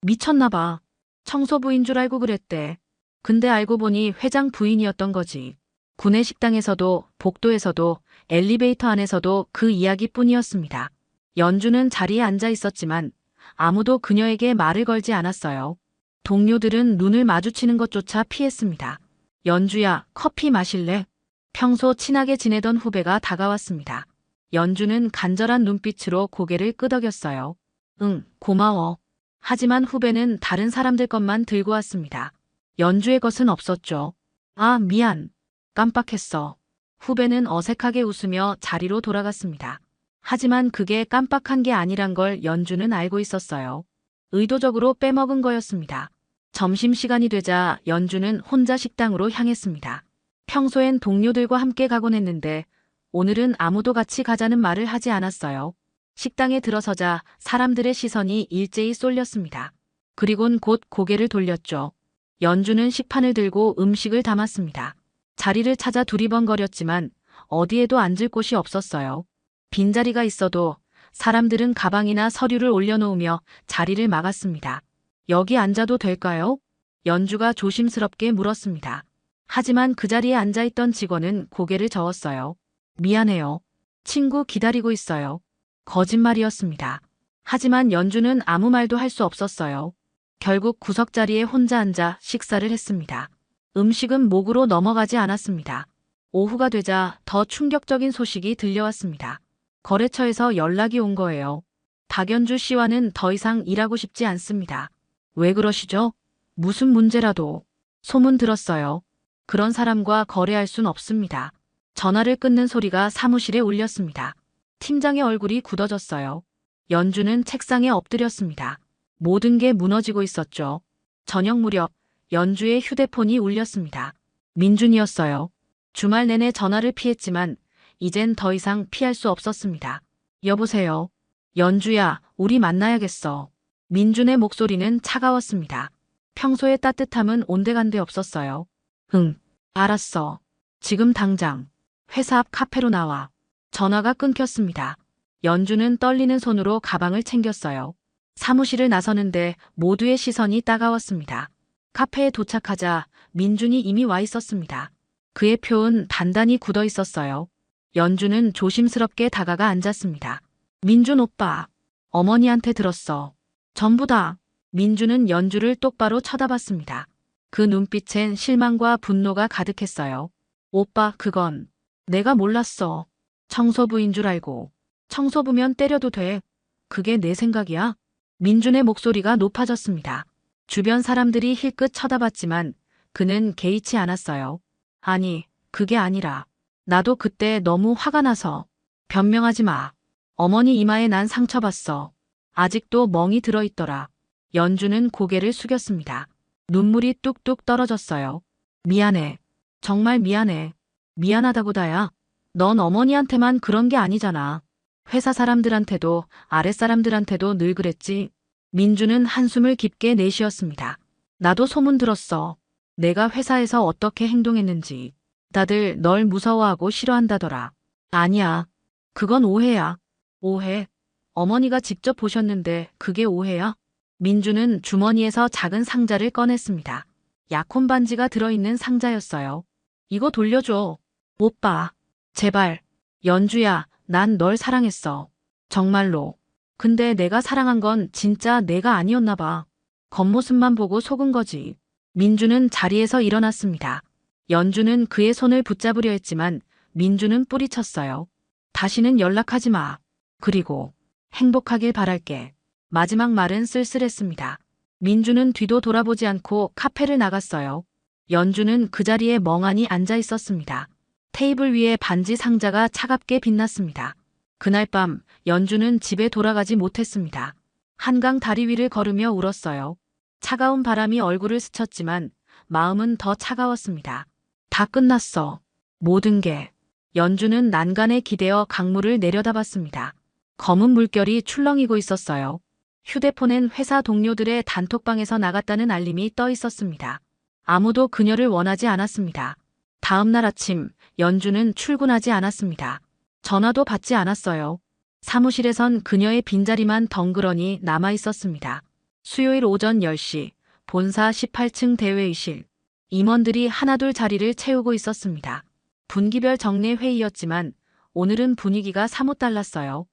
Speaker 1: 미쳤나 봐. 청소부인 줄 알고 그랬대. 근데 알고 보니 회장 부인이었던 거지. 구내 식당에서도 복도에서도 엘리베이터 안에서도 그 이야기뿐이었습니다. 연주는 자리에 앉아 있었지만 아무도 그녀에게 말을 걸지 않았어요. 동료들은 눈을 마주치는 것조차 피했습니다. 연주야, 커피 마실래? 평소 친하게 지내던 후배가 다가왔습니다. 연주는 간절한 눈빛으로 고개를 끄덕였어요. 응, 고마워. 하지만 후배는 다른 사람들 것만 들고 왔습니다. 연주의 것은 없었죠. 아, 미안. 깜빡했어. 후배는 어색하게 웃으며 자리로 돌아갔습니다. 하지만 그게 깜빡한 게 아니란 걸 연주는 알고 있었어요. 의도적으로 빼먹은 거였습니다. 점심시간이 되자 연주는 혼자 식당으로 향했습니다. 평소엔 동료들과 함께 가곤 했는데 오늘은 아무도 같이 가자는 말을 하지 않았어요. 식당에 들어서자 사람들의 시선이 일제히 쏠렸습니다. 그리곤 곧 고개를 돌렸죠. 연주는 식판을 들고 음식을 담았습니다. 자리를 찾아 두리번거렸지만 어디에도 앉을 곳이 없었어요. 빈자리가 있어도 사람들은 가방이나 서류를 올려놓으며 자리를 막았습니다. 여기 앉아도 될까요? 연주가 조심스럽게 물었습니다. 하지만 그 자리에 앉아있던 직원은 고개를 저었어요. 미안해요. 친구 기다리고 있어요. 거짓말이었습니다. 하지만 연주는 아무 말도 할 수 없었어요. 결국 구석자리에 혼자 앉아 식사를 했습니다. 음식은 목으로 넘어가지 않았습니다. 오후가 되자 더 충격적인 소식이 들려왔습니다. 거래처에서 연락이 온 거예요. 박연주 씨와는 더 이상 일하고 싶지 않습니다. 왜 그러시죠? 무슨 문제라도. 소문 들었어요. 그런 사람과 거래할 순 없습니다. 전화를 끊는 소리가 사무실에 울렸습니다. 팀장의 얼굴이 굳어졌어요. 연주는 책상에 엎드렸습니다. 모든 게 무너지고 있었죠. 저녁 무렵 연주의 휴대폰이 울렸습니다. 민준이었어요. 주말 내내 전화를 피했지만 이젠 더 이상 피할 수 없었습니다. 여보세요. 연주야, 우리 만나야겠어. 민준의 목소리는 차가웠습니다. 평소의 따뜻함은 온데간데 없었어요. 응, 알았어. 지금 당장. 회사 앞 카페로 나와. 전화가 끊겼습니다. 연주는 떨리는 손으로 가방을 챙겼어요. 사무실을 나서는데 모두의 시선이 따가웠습니다. 카페에 도착하자 민준이 이미 와 있었습니다. 그의 표은 단단히 굳어 있었어요. 연주는 조심스럽게 다가가 앉았습니다. 민준 오빠, 어머니한테 들었어. 전부 다. 민준은 연주를 똑바로 쳐다봤습니다. 그 눈빛엔 실망과 분노가 가득했어요. 오빠, 그건 내가 몰랐어. 청소부인 줄 알고. 청소부면 때려도 돼. 그게 내 생각이야? 민준의 목소리가 높아졌습니다. 주변 사람들이 힐끗 쳐다봤지만 그는 개의치 않았어요. 아니, 그게 아니라 나도 그때 너무 화가 나서. 변명하지 마. 어머니 이마에 난 상처봤어. 아직도 멍이 들어있더라. 연주는 고개를 숙였습니다. 눈물이 뚝뚝 떨어졌어요. 미안해. 정말 미안해. 미안하다고 다야. 넌 어머니한테만 그런 게 아니잖아. 회사 사람들한테도 아랫사람들한테도 늘 그랬지. 민주는 한숨을 깊게 내쉬었습니다. 나도 소문 들었어. 내가 회사에서 어떻게 행동했는지. 다들 널 무서워하고 싫어한다더라. 아니야. 그건 오해야. 오해? 어머니가 직접 보셨는데 그게 오해야? 민주는 주머니에서 작은 상자를 꺼냈습니다. 약혼 반지가 들어있는 상자였어요. 이거 돌려줘. 오빠. 제발. 연주야, 난 널 사랑했어. 정말로. 근데 내가 사랑한 건 진짜 내가 아니었나 봐. 겉모습만 보고 속은 거지. 민주는 자리에서 일어났습니다. 연주는 그의 손을 붙잡으려 했지만 민주는 뿌리쳤어요. 다시는 연락하지 마. 그리고 행복하길 바랄게. 마지막 말은 쓸쓸했습니다. 민주는 뒤도 돌아보지 않고 카페를 나갔어요. 연주는 그 자리에 멍하니 앉아 있었습니다. 테이블 위에 반지 상자가 차갑게 빛났습니다. 그날 밤 연주는 집에 돌아가지 못했습니다. 한강 다리 위를 걸으며 울었어요. 차가운 바람이 얼굴을 스쳤지만 마음은 더 차가웠습니다. 다 끝났어. 모든 게. 연주는 난간에 기대어 강물을 내려다봤습니다. 검은 물결이 출렁이고 있었어요. 휴대폰엔 회사 동료들의 단톡방에서 나갔다는 알림이 떠 있었습니다. 아무도 그녀를 원하지 않았습니다. 다음 날 아침 연주는 출근하지 않았습니다. 전화도 받지 않았어요. 사무실에선 그녀의 빈자리만 덩그러니 남아 있었습니다. 수요일 오전 10시 본사 18층 대회의실. 임원들이 하나둘 자리를 채우고 있었습니다. 분기별 정례 회의였지만 오늘은 분위기가 사뭇 달랐어요.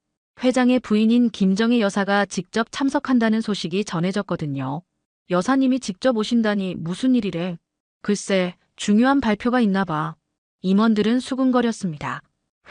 Speaker 1: 회장의 부인인 김정희 여사가 직접 참석한다는 소식이 전해졌거든요. 여사님이 직접 오신다니 무슨 일이래? 글쎄, 중요한 발표가 있나 봐. 임원들은 수군거렸습니다.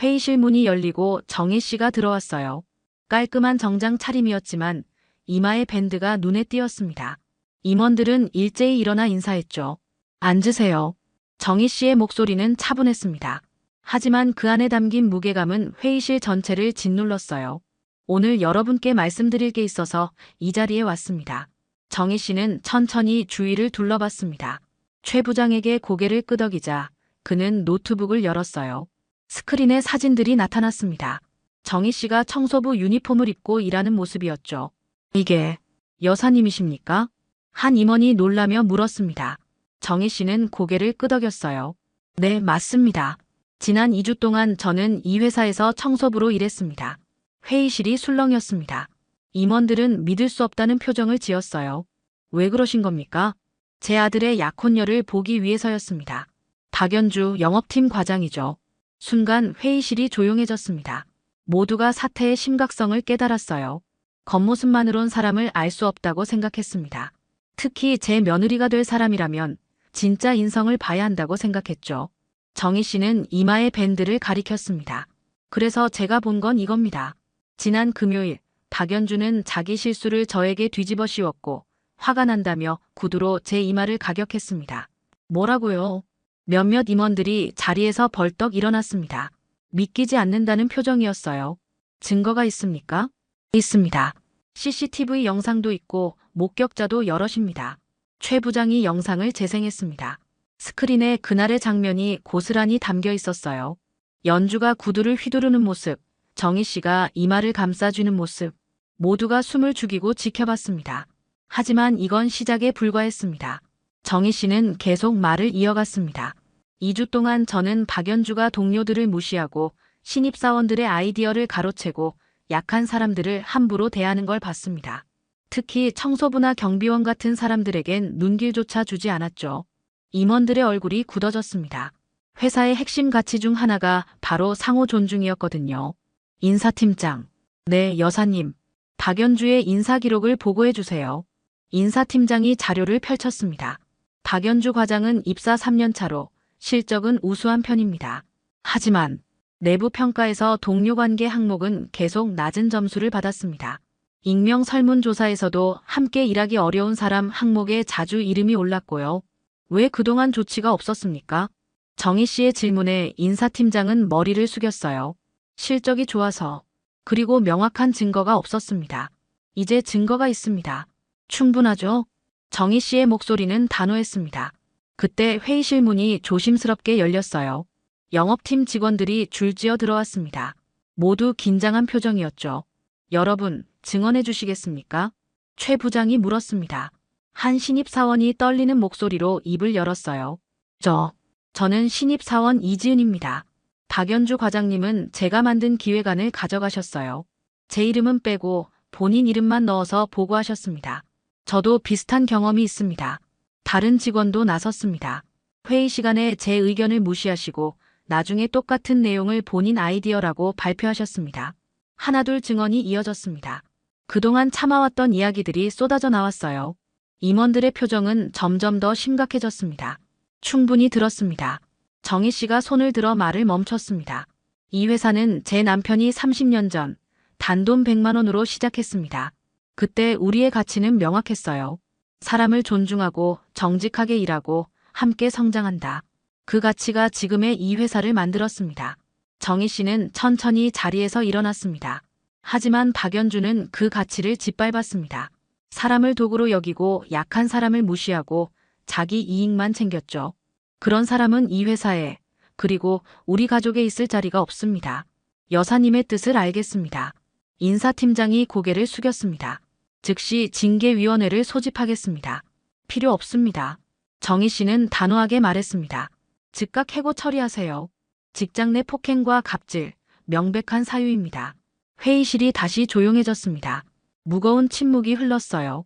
Speaker 1: 회의실 문이 열리고 정희 씨가 들어왔어요. 깔끔한 정장 차림이었지만 이마에 밴드가 눈에 띄었습니다. 임원들은 일제히 일어나 인사했죠. 앉으세요. 정희 씨의 목소리는 차분했습니다. 하지만 그 안에 담긴 무게감은 회의실 전체를 짓눌렀어요. 오늘 여러분께 말씀드릴 게 있어서 이 자리에 왔습니다. 정희 씨는 천천히 주위를 둘러봤습니다. 최 부장에게 고개를 끄덕이자 그는 노트북을 열었어요. 스크린에 사진들이 나타났습니다. 정희 씨가 청소부 유니폼을 입고 일하는 모습이었죠. 이게 여사님이십니까? 한 임원이 놀라며 물었습니다. 정희 씨는 고개를 끄덕였어요. 네, 맞습니다. 지난 2주 동안 저는 이 회사에서 청소부로 일했습니다. 회의실이 술렁이었습니다. 임원들은 믿을 수 없다는 표정을 지었어요. 왜 그러신 겁니까? 제 아들의 약혼녀를 보기 위해서였습니다. 박연주 영업팀 과장이죠. 순간 회의실이 조용해졌습니다. 모두가 사태의 심각성을 깨달았어요. 겉모습만으론 사람을 알 수 없다고 생각했습니다. 특히 제 며느리가 될 사람이라면 진짜 인성을 봐야 한다고 생각했죠. 정희 씨는 이마에 밴드를 가리켰습니다. 그래서 제가 본 건 이겁니다. 지난 금요일 박연주는 자기 실수를 저에게 뒤집어 씌웠고 화가 난다며 구두로 제 이마를 가격했습니다. 뭐라고요? 몇몇 임원들이 자리에서 벌떡 일어났습니다. 믿기지 않는다는 표정이었어요. 증거가 있습니까? 있습니다. CCTV 영상도 있고 목격자도 여럿입니다. 최 부장이 영상을 재생했습니다. 스크린에 그날의 장면이 고스란히 담겨 있었어요. 연주가 구두를 휘두르는 모습, 정희 씨가 이마를 감싸주는 모습, 모두가 숨을 죽이고 지켜봤습니다. 하지만 이건 시작에 불과했습니다. 정희 씨는 계속 말을 이어갔습니다. 2주 동안 저는 박연주가 동료들을 무시하고 신입사원들의 아이디어를 가로채고 약한 사람들을 함부로 대하는 걸 봤습니다. 특히 청소부나 경비원 같은 사람들에겐 눈길조차 주지 않았죠. 임원들의 얼굴이 굳어졌습니다. 회사의 핵심 가치 중 하나가 바로 상호 존중이었거든요. 인사팀장. 네, 여사님. 박연주의 인사 기록을 보고해 주세요. 인사팀장이 자료를 펼쳤습니다. 박연주 과장은 입사 3년 차로 실적은 우수한 편입니다. 하지만 내부 평가에서 동료 관계 항목은 계속 낮은 점수를 받았습니다. 익명 설문조사에서도 함께 일하기 어려운 사람 항목에 자주 이름이 올랐고요. 왜 그동안 조치가 없었습니까? 정희 씨의 질문에 인사팀장은 머리를 숙였어요. 실적이 좋아서. 그리고 명확한 증거가 없었습니다. 이제 증거가 있습니다. 충분하죠? 정희 씨의 목소리는 단호했습니다. 그때 회의실 문이 조심스럽게 열렸어요. 영업팀 직원들이 줄지어 들어왔습니다. 모두 긴장한 표정이었죠. 여러분, 증언해 주시겠습니까? 최 부장이 물었습니다. 한 신입사원이 떨리는 목소리로 입을 열었어요. 저는 신입사원 이지은입니다. 박연주 과장님은 제가 만든 기획안을 가져가셨어요. 제 이름은 빼고 본인 이름만 넣어서 보고하셨습니다. 저도 비슷한 경험이 있습니다. 다른 직원도 나섰습니다. 회의 시간에 제 의견을 무시하시고 나중에 똑같은 내용을 본인 아이디어라고 발표하셨습니다. 하나둘 증언이 이어졌습니다. 그동안 참아왔던 이야기들이 쏟아져 나왔어요. 임원들의 표정은 점점 더 심각해졌습니다. 충분히 들었습니다. 정희 씨가 손을 들어 말을 멈췄습니다. 이 회사는 제 남편이 30년 전 단돈 100만 원으로 시작했습니다. 그때 우리의 가치는 명확했어요. 사람을 존중하고 정직하게 일하고 함께 성장한다. 그 가치가 지금의 이 회사를 만들었습니다. 정희 씨는 천천히 자리에서 일어났습니다. 하지만 박연주는 그 가치를 짓밟았습니다. 사람을 도구로 여기고 약한 사람을 무시하고 자기 이익만 챙겼죠. 그런 사람은 이 회사에, 그리고 우리 가족에 있을 자리가 없습니다. 여사님의 뜻을 알겠습니다. 인사팀장이 고개를 숙였습니다. 즉시 징계위원회를 소집하겠습니다. 필요 없습니다. 정희 씨는 단호하게 말했습니다. 즉각 해고 처리하세요. 직장 내 폭행과 갑질, 명백한 사유입니다. 회의실이 다시 조용해졌습니다. 무거운 침묵이 흘렀어요.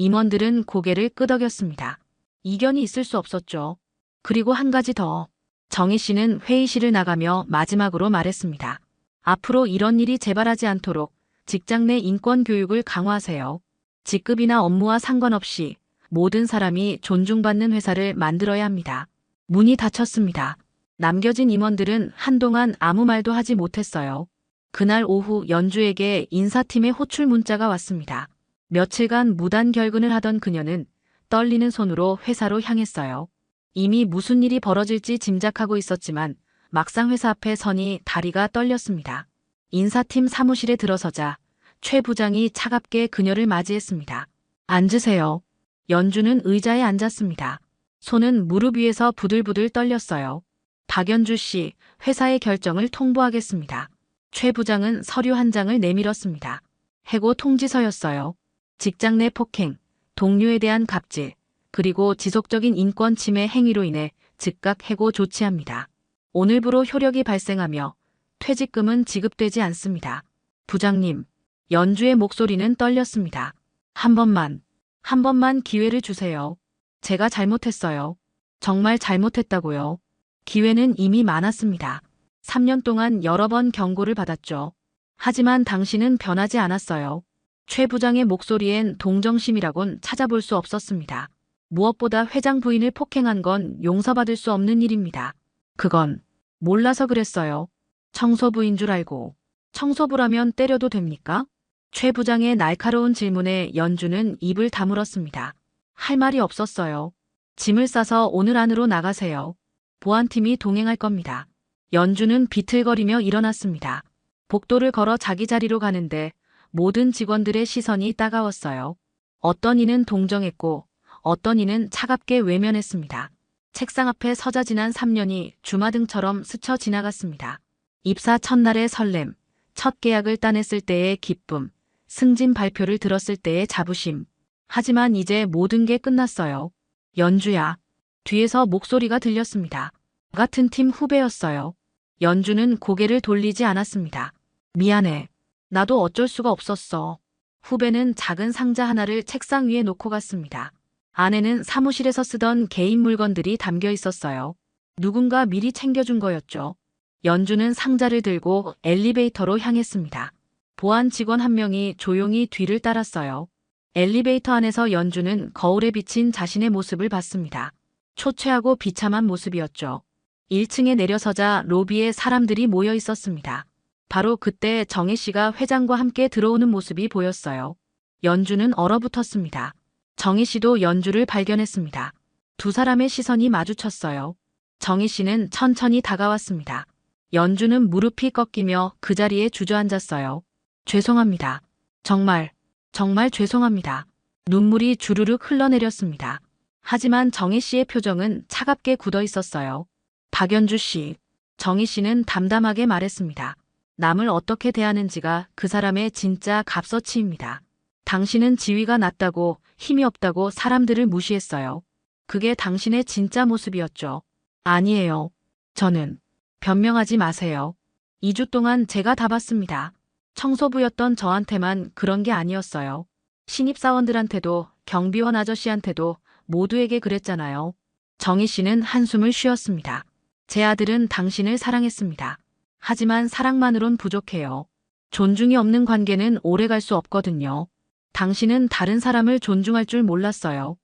Speaker 1: 임원들은 고개를 끄덕였습니다. 이견이 있을 수 없었죠. 그리고 한 가지 더. 정희 씨는 회의실을 나가며 마지막으로 말했습니다. 앞으로 이런 일이 재발하지 않도록 직장 내 인권 교육을 강화하세요. 직급이나 업무와 상관없이 모든 사람이 존중받는 회사를 만들어야 합니다. 문이 닫혔습니다. 남겨진 임원들은 한동안 아무 말도 하지 못했어요. 그날 오후 연주에게 인사팀의 호출 문자가 왔습니다. 며칠간 무단 결근을 하던 그녀는 떨리는 손으로 회사로 향했어요. 이미 무슨 일이 벌어질지 짐작하고 있었지만 막상 회사 앞에 서니 다리가 떨렸습니다. 인사팀 사무실에 들어서자 최 부장이 차갑게 그녀를 맞이했습니다. 앉으세요. 연주는 의자에 앉았습니다. 손은 무릎 위에서 부들부들 떨렸어요. 박연주 씨, 회사의 결정을 통보하겠습니다. 최 부장은 서류 한 장을 내밀었습니다. 해고 통지서였어요. 직장 내 폭행, 동료에 대한 갑질, 그리고 지속적인 인권 침해 행위로 인해 즉각 해고 조치합니다. 오늘부로 효력이 발생하며 퇴직금은 지급되지 않습니다. 부장님, 연주의 목소리는 떨렸습니다. 한 번만 기회를 주세요. 제가 잘못했어요. 정말 잘못했다고요. 기회는 이미 많았습니다. 3년 동안 여러 번 경고를 받았죠. 하지만 당신은 변하지 않았어요. 최 부장의 목소리엔 동정심이라곤 찾아볼 수 없었습니다. 무엇보다 회장 부인을 폭행한 건 용서받을 수 없는 일입니다. 그건 몰라서 그랬어요. 청소부인 줄 알고. 청소부라면 때려도 됩니까? 최 부장의 날카로운 질문에 연주는 입을 다물었습니다. 할 말이 없었어요. 짐을 싸서 오늘 안으로 나가세요. 보안팀이 동행할 겁니다. 연주는 비틀거리며 일어났습니다. 복도를 걸어 자기 자리로 가는데 모든 직원들의 시선이 따가웠어요. 어떤 이는 동정했고 어떤 이는 차갑게 외면했습니다. 책상 앞에 서자 지난 3년이 주마등처럼 스쳐 지나갔습니다. 입사 첫날의 설렘, 첫 계약을 따냈을 때의 기쁨, 승진 발표를 들었을 때의 자부심. 하지만 이제 모든 게 끝났어요. 연주야. 뒤에서 목소리가 들렸습니다. 같은 팀 후배였어요. 연주는 고개를 돌리지 않았습니다. 미안해. 나도 어쩔 수가 없었어. 후배는 작은 상자 하나를 책상 위에 놓고 갔습니다. 안에는 사무실에서 쓰던 개인 물건들이 담겨 있었어요. 누군가 미리 챙겨준 거였죠. 연주는 상자를 들고 엘리베이터로 향했습니다. 보안 직원 한 명이 조용히 뒤를 따랐어요. 엘리베이터 안에서 연주는 거울에 비친 자신의 모습을 봤습니다. 초췌하고 비참한 모습이었죠. 1층에 내려서자 로비에 사람들이 모여 있었습니다. 바로 그때 정혜 씨가 회장과 함께 들어오는 모습이 보였어요. 연주는 얼어붙었습니다. 정희 씨도 연주를 발견했습니다. 두 사람의 시선이 마주쳤어요. 정희 씨는 천천히 다가왔습니다. 연주는 무릎이 꺾이며 그 자리에 주저앉았어요. 죄송합니다. 정말 죄송합니다. 눈물이 주르륵 흘러내렸습니다. 하지만 정희 씨의 표정은 차갑게 굳어 있었어요. 박연주 씨, 정희 씨는 담담하게 말했습니다. 남을 어떻게 대하는지가 그 사람의 진짜 값어치입니다. 당신은 지위가 낮다고 힘이 없다고 사람들을 무시했어요. 그게 당신의 진짜 모습이었죠. 아니에요. 저는. 변명하지 마세요. 2주 동안 제가 다 봤습니다. 청소부였던 저한테만 그런 게 아니었어요. 신입사원들한테도 경비원 아저씨한테도 모두에게 그랬잖아요. 정희 씨는 한숨을 쉬었습니다. 제 아들은 당신을 사랑했습니다. 하지만 사랑만으론 부족해요. 존중이 없는 관계는 오래 갈 수 없거든요. 당신은 다른 사람을 존중할 줄 몰랐어요.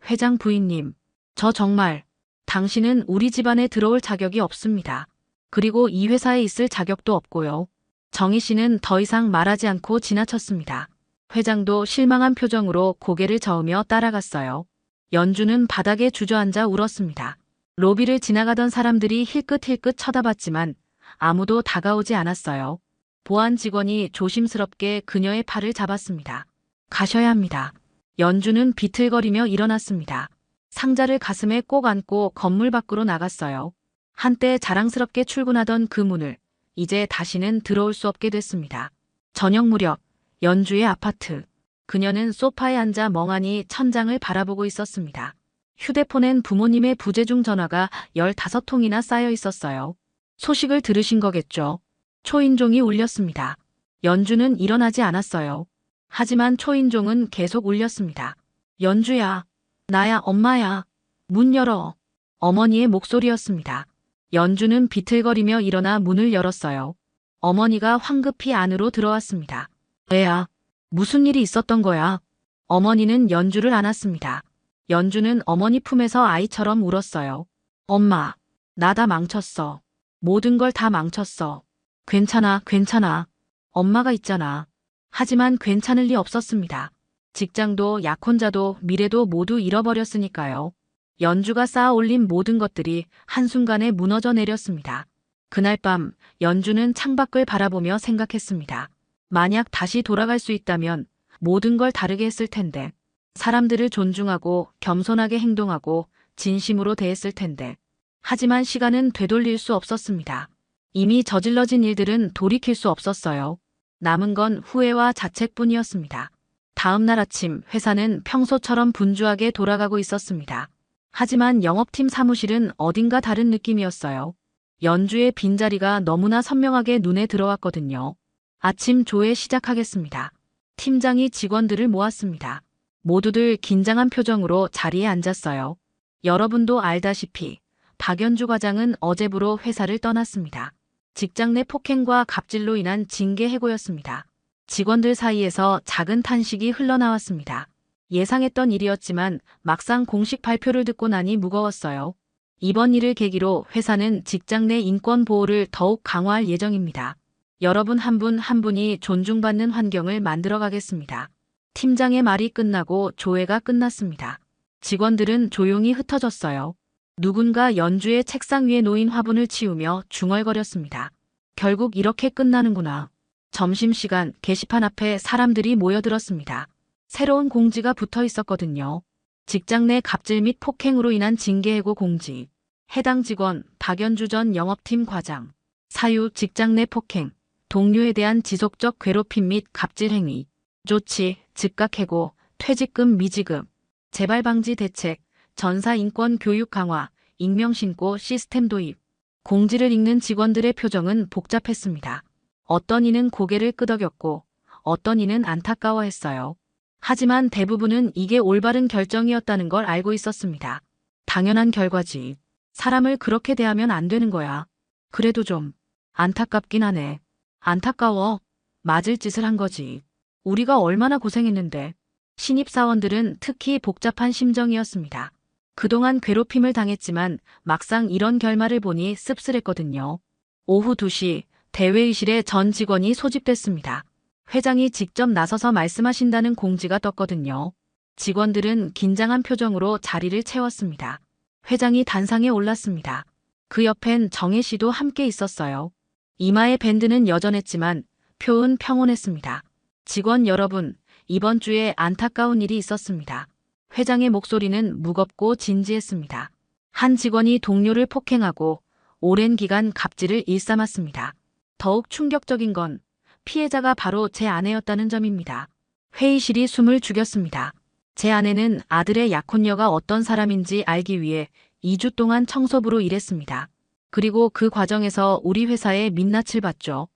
Speaker 1: 회장 부인님, 저 정말, 당신은 우리 집안에 들어올 자격이 없습니다. 그리고 이 회사에 있을 자격도 없고요. 정희 씨는 더 이상 말하지 않고 지나쳤습니다. 회장도 실망한 표정으로 고개를 저으며 따라갔어요. 연주는 바닥에 주저앉아 울었습니다. 로비를 지나가던 사람들이 힐끗힐끗 쳐다봤지만 아무도 다가오지 않았어요. 보안 직원이 조심스럽게 그녀의 팔을 잡았습니다. 가셔야 합니다. 연주는 비틀거리며 일어났습니다. 상자를 가슴에 꼭 안고 건물 밖으로 나갔어요. 한때 자랑스럽게 출근하던 그 문을 이제 다시는 들어올 수 없게 됐습니다. 저녁 무렵 연주의 아파트. 그녀는 소파에 앉아 멍하니 천장을 바라보고 있었습니다. 휴대폰엔 부모님의 부재중 전화가 15통이나 쌓여 있었어요. 소식을 들으신 거겠죠. 초인종이 울렸습니다. 연주는 일어나지 않았어요. 하지만 초인종은 계속 울렸습니다. 연주야. 나야, 엄마야. 문 열어. 어머니의 목소리였습니다. 연주는 비틀거리며 일어나 문을 열었어요. 어머니가 황급히 안으로 들어왔습니다. 애야, 무슨 일이 있었던 거야? 어머니는 연주를 안았습니다. 연주는 어머니 품에서 아이처럼 울었어요. 엄마, 나 다 망쳤어. 모든 걸 다 망쳤어. 괜찮아, 괜찮아. 엄마가 있잖아. 하지만 괜찮을 리 없었습니다. 직장도 약혼자도 미래도 모두 잃어버렸으니까요. 연주가 쌓아 올린 모든 것들이 한순간에 무너져 내렸습니다. 그날 밤 연주는 창밖을 바라보며 생각했습니다. 만약 다시 돌아갈 수 있다면 모든 걸 다르게 했을 텐데, 사람들을 존중하고 겸손하게 행동하고 진심으로 대했을 텐데. 하지만 시간은 되돌릴 수 없었습니다. 이미 저질러진 일들은 돌이킬 수 없었어요. 남은 건 후회와 자책뿐이었습니다. 다음 날 아침 회사는 평소처럼 분주하게 돌아가고 있었습니다. 하지만 영업팀 사무실은 어딘가 다른 느낌이었어요. 연주의 빈자리가 너무나 선명하게 눈에 들어왔거든요. 아침 조회 시작하겠습니다. 팀장이 직원들을 모았습니다. 모두들 긴장한 표정으로 자리에 앉았어요. 여러분도 알다시피 박연주 과장은 어제부로 회사를 떠났습니다. 직장 내 폭행과 갑질로 인한 징계 해고였습니다. 직원들 사이에서 작은 탄식이 흘러나왔습니다. 예상했던 일이었지만 막상 공식 발표를 듣고 나니 무거웠어요. 이번 일을 계기로 회사는 직장 내 인권 보호를 더욱 강화할 예정입니다. 여러분 한 분 한 분이 존중받는 환경을 만들어 가겠습니다. 팀장의 말이 끝나고 조회가 끝났습니다. 직원들은 조용히 흩어졌어요. 누군가 연주의 책상 위에 놓인 화분을 치우며 중얼거렸습니다. 결국 이렇게 끝나는구나. 점심시간 게시판 앞에 사람들이 모여들었습니다. 새로운 공지가 붙어 있었거든요. 직장 내 갑질 및 폭행으로 인한 징계 해고 공지. 해당 직원 박연주 전 영업팀 과장. 사유 직장 내 폭행, 동료에 대한 지속적 괴롭힘 및 갑질 행위. 조치, 즉각 해고, 퇴직금 미지급. 재발 방지 대책, 전사 인권 교육 강화, 익명 신고 시스템 도입. 공지를 읽는 직원들의 표정은 복잡했습니다. 어떤 이는 고개를 끄덕였고 어떤 이는 안타까워했어요. 하지만 대부분은 이게 올바른 결정이었다는 걸 알고 있었습니다. 당연한 결과지. 사람을 그렇게 대하면 안 되는 거야. 그래도 좀 안타깝긴 하네. 안타까워. 맞을 짓을 한 거지. 우리가 얼마나 고생했는데. 신입사원들은 특히 복잡한 심정이었습니다. 그동안 괴롭힘을 당했지만 막상 이런 결말을 보니 씁쓸했거든요. 오후 2시 대회의실에 전 직원이 소집됐습니다. 회장이 직접 나서서 말씀하신다는 공지가 떴거든요. 직원들은 긴장한 표정으로 자리를 채웠습니다. 회장이 단상에 올랐습니다. 그 옆엔 정혜 씨도 함께 있었어요. 이마의 밴드는 여전했지만 표은 평온했습니다. 직원 여러분, 이번 주에 안타까운 일이 있었습니다. 회장의 목소리는 무겁고 진지했습니다. 한 직원이 동료를 폭행하고 오랜 기간 갑질을 일삼았습니다. 더욱 충격적인 건 피해자가 바로 제 아내였다는 점입니다. 회의실이 숨을 죽였습니다. 제 아내는 아들의 약혼녀가 어떤 사람인지 알기 위해 2주 동안 청소부로 일했습니다. 그리고 그 과정에서 우리 회사에 민낯을 봤죠.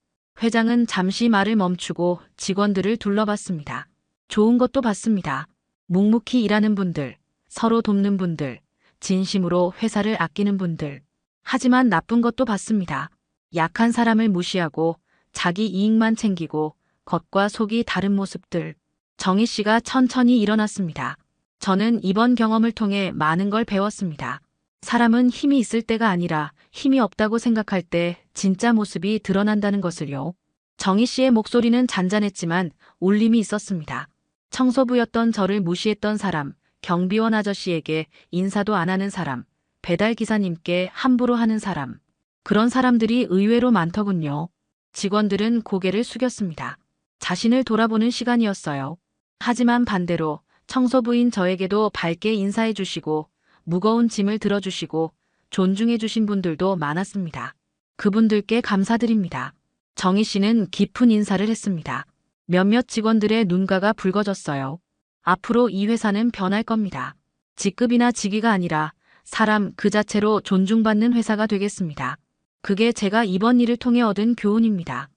Speaker 1: 회장은 잠시 말을 멈추고 직원들을 둘러봤습니다. 좋은 것도 봤습니다. 묵묵히 일하는 분들, 서로 돕는 분들, 진심으로 회사를 아끼는 분들. 하지만 나쁜 것도 봤습니다. 약한 사람을 무시하고 자기 이익만 챙기고 겉과 속이 다른 모습들. 정희 씨가 천천히 일어났습니다. 저는 이번 경험을 통해 많은 걸 배웠습니다. 사람은 힘이 있을 때가 아니라 힘이 없다고 생각할 때 진짜 모습이 드러난다는 것을요. 정희 씨의 목소리는 잔잔했지만 울림이 있었습니다. 청소부였던 저를 무시했던 사람, 경비원 아저씨에게 인사도 안 하는 사람, 배달기사님께 함부로 하는 사람. 그런 사람들이 의외로 많더군요. 직원들은 고개를 숙였습니다. 자신을 돌아보는 시간이었어요. 하지만 반대로 청소부인 저에게도 밝게 인사해 주시고 무거운 짐을 들어주시고 존중해 주신 분들도 많았습니다. 그분들께 감사드립니다. 정희 씨는 깊은 인사를 했습니다. 몇몇 직원들의 눈가가 붉어졌어요. 앞으로 이 회사는 변할 겁니다. 직급이나 직위가 아니라 사람 그 자체로 존중받는 회사가 되겠습니다. 그게 제가 이번 일을 통해 얻은 교훈입니다.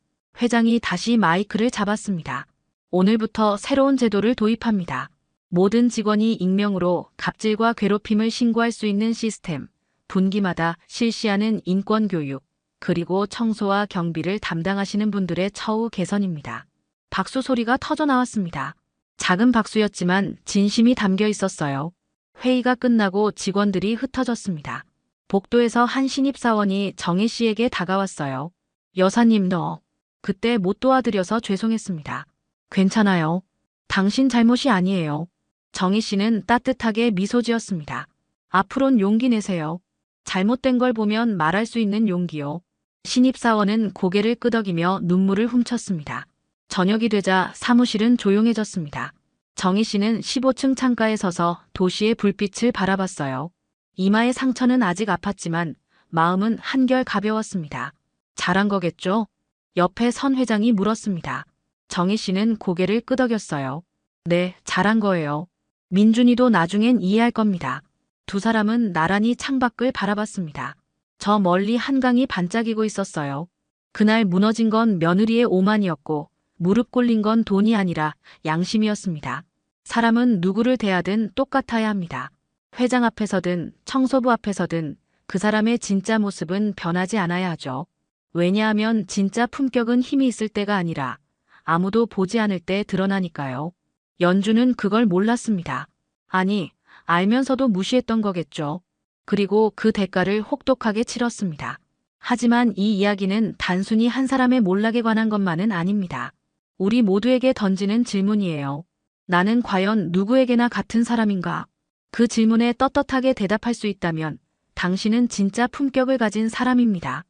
Speaker 1: 회장이 다시 마이크를 잡았습니다. 오늘부터 새로운 제도를 도입합니다. 모든 직원이 익명으로 갑질과 괴롭힘을 신고할 수 있는 시스템, 분기마다 실시하는 인권교육, 그리고 청소와 경비를 담당하시는 분들의 처우 개선입니다. 박수 소리가 터져 나왔습니다. 작은 박수였지만 진심이 담겨 있었어요. 회의가 끝나고 직원들이 흩어졌습니다. 복도에서 한 신입사원이 정희 씨에게 다가왔어요. 여사님 그때 못 도와드려서 죄송했습니다. 괜찮아요. 당신 잘못이 아니에요. 정희 씨는 따뜻하게 미소 지었습니다. 앞으론 용기 내세요. 잘못된 걸 보면 말할 수 있는 용기요. 신입사원은 고개를 끄덕이며 눈물을 훔쳤습니다. 저녁이 되자 사무실은 조용해졌습니다. 정희 씨는 15층 창가에 서서 도시의 불빛을 바라봤어요. 이마의 상처는 아직 아팠지만 마음은 한결 가벼웠습니다. 잘한 거겠죠? 옆에 선 회장이 물었습니다. 정희 씨는 고개를 끄덕였어요. 네, 잘한 거예요. 민준이도 나중엔 이해할 겁니다. 두 사람은 나란히 창밖을 바라봤습니다. 저 멀리 한강이 반짝이고 있었어요. 그날 무너진 건 며느리의 오만이었고 무릎 꿇린 건 돈이 아니라 양심이었습니다. 사람은 누구를 대하든 똑같아야 합니다. 회장 앞에서든 청소부 앞에서든 그 사람의 진짜 모습은 변하지 않아야 하죠. 왜냐하면 진짜 품격은 힘이 있을 때가 아니라 아무도 보지 않을 때 드러나니까요. 연주는 그걸 몰랐습니다. 아니, 알면서도 무시했던 거겠죠. 그리고 그 대가를 혹독하게 치렀습니다. 하지만 이 이야기는 단순히 한 사람의 몰락에 관한 것만은 아닙니다. 우리 모두에게 던지는 질문이에요. 나는 과연 누구에게나 같은 사람인가? 그 질문에 떳떳하게 대답할 수 있다면 당신은 진짜 품격을 가진 사람입니다.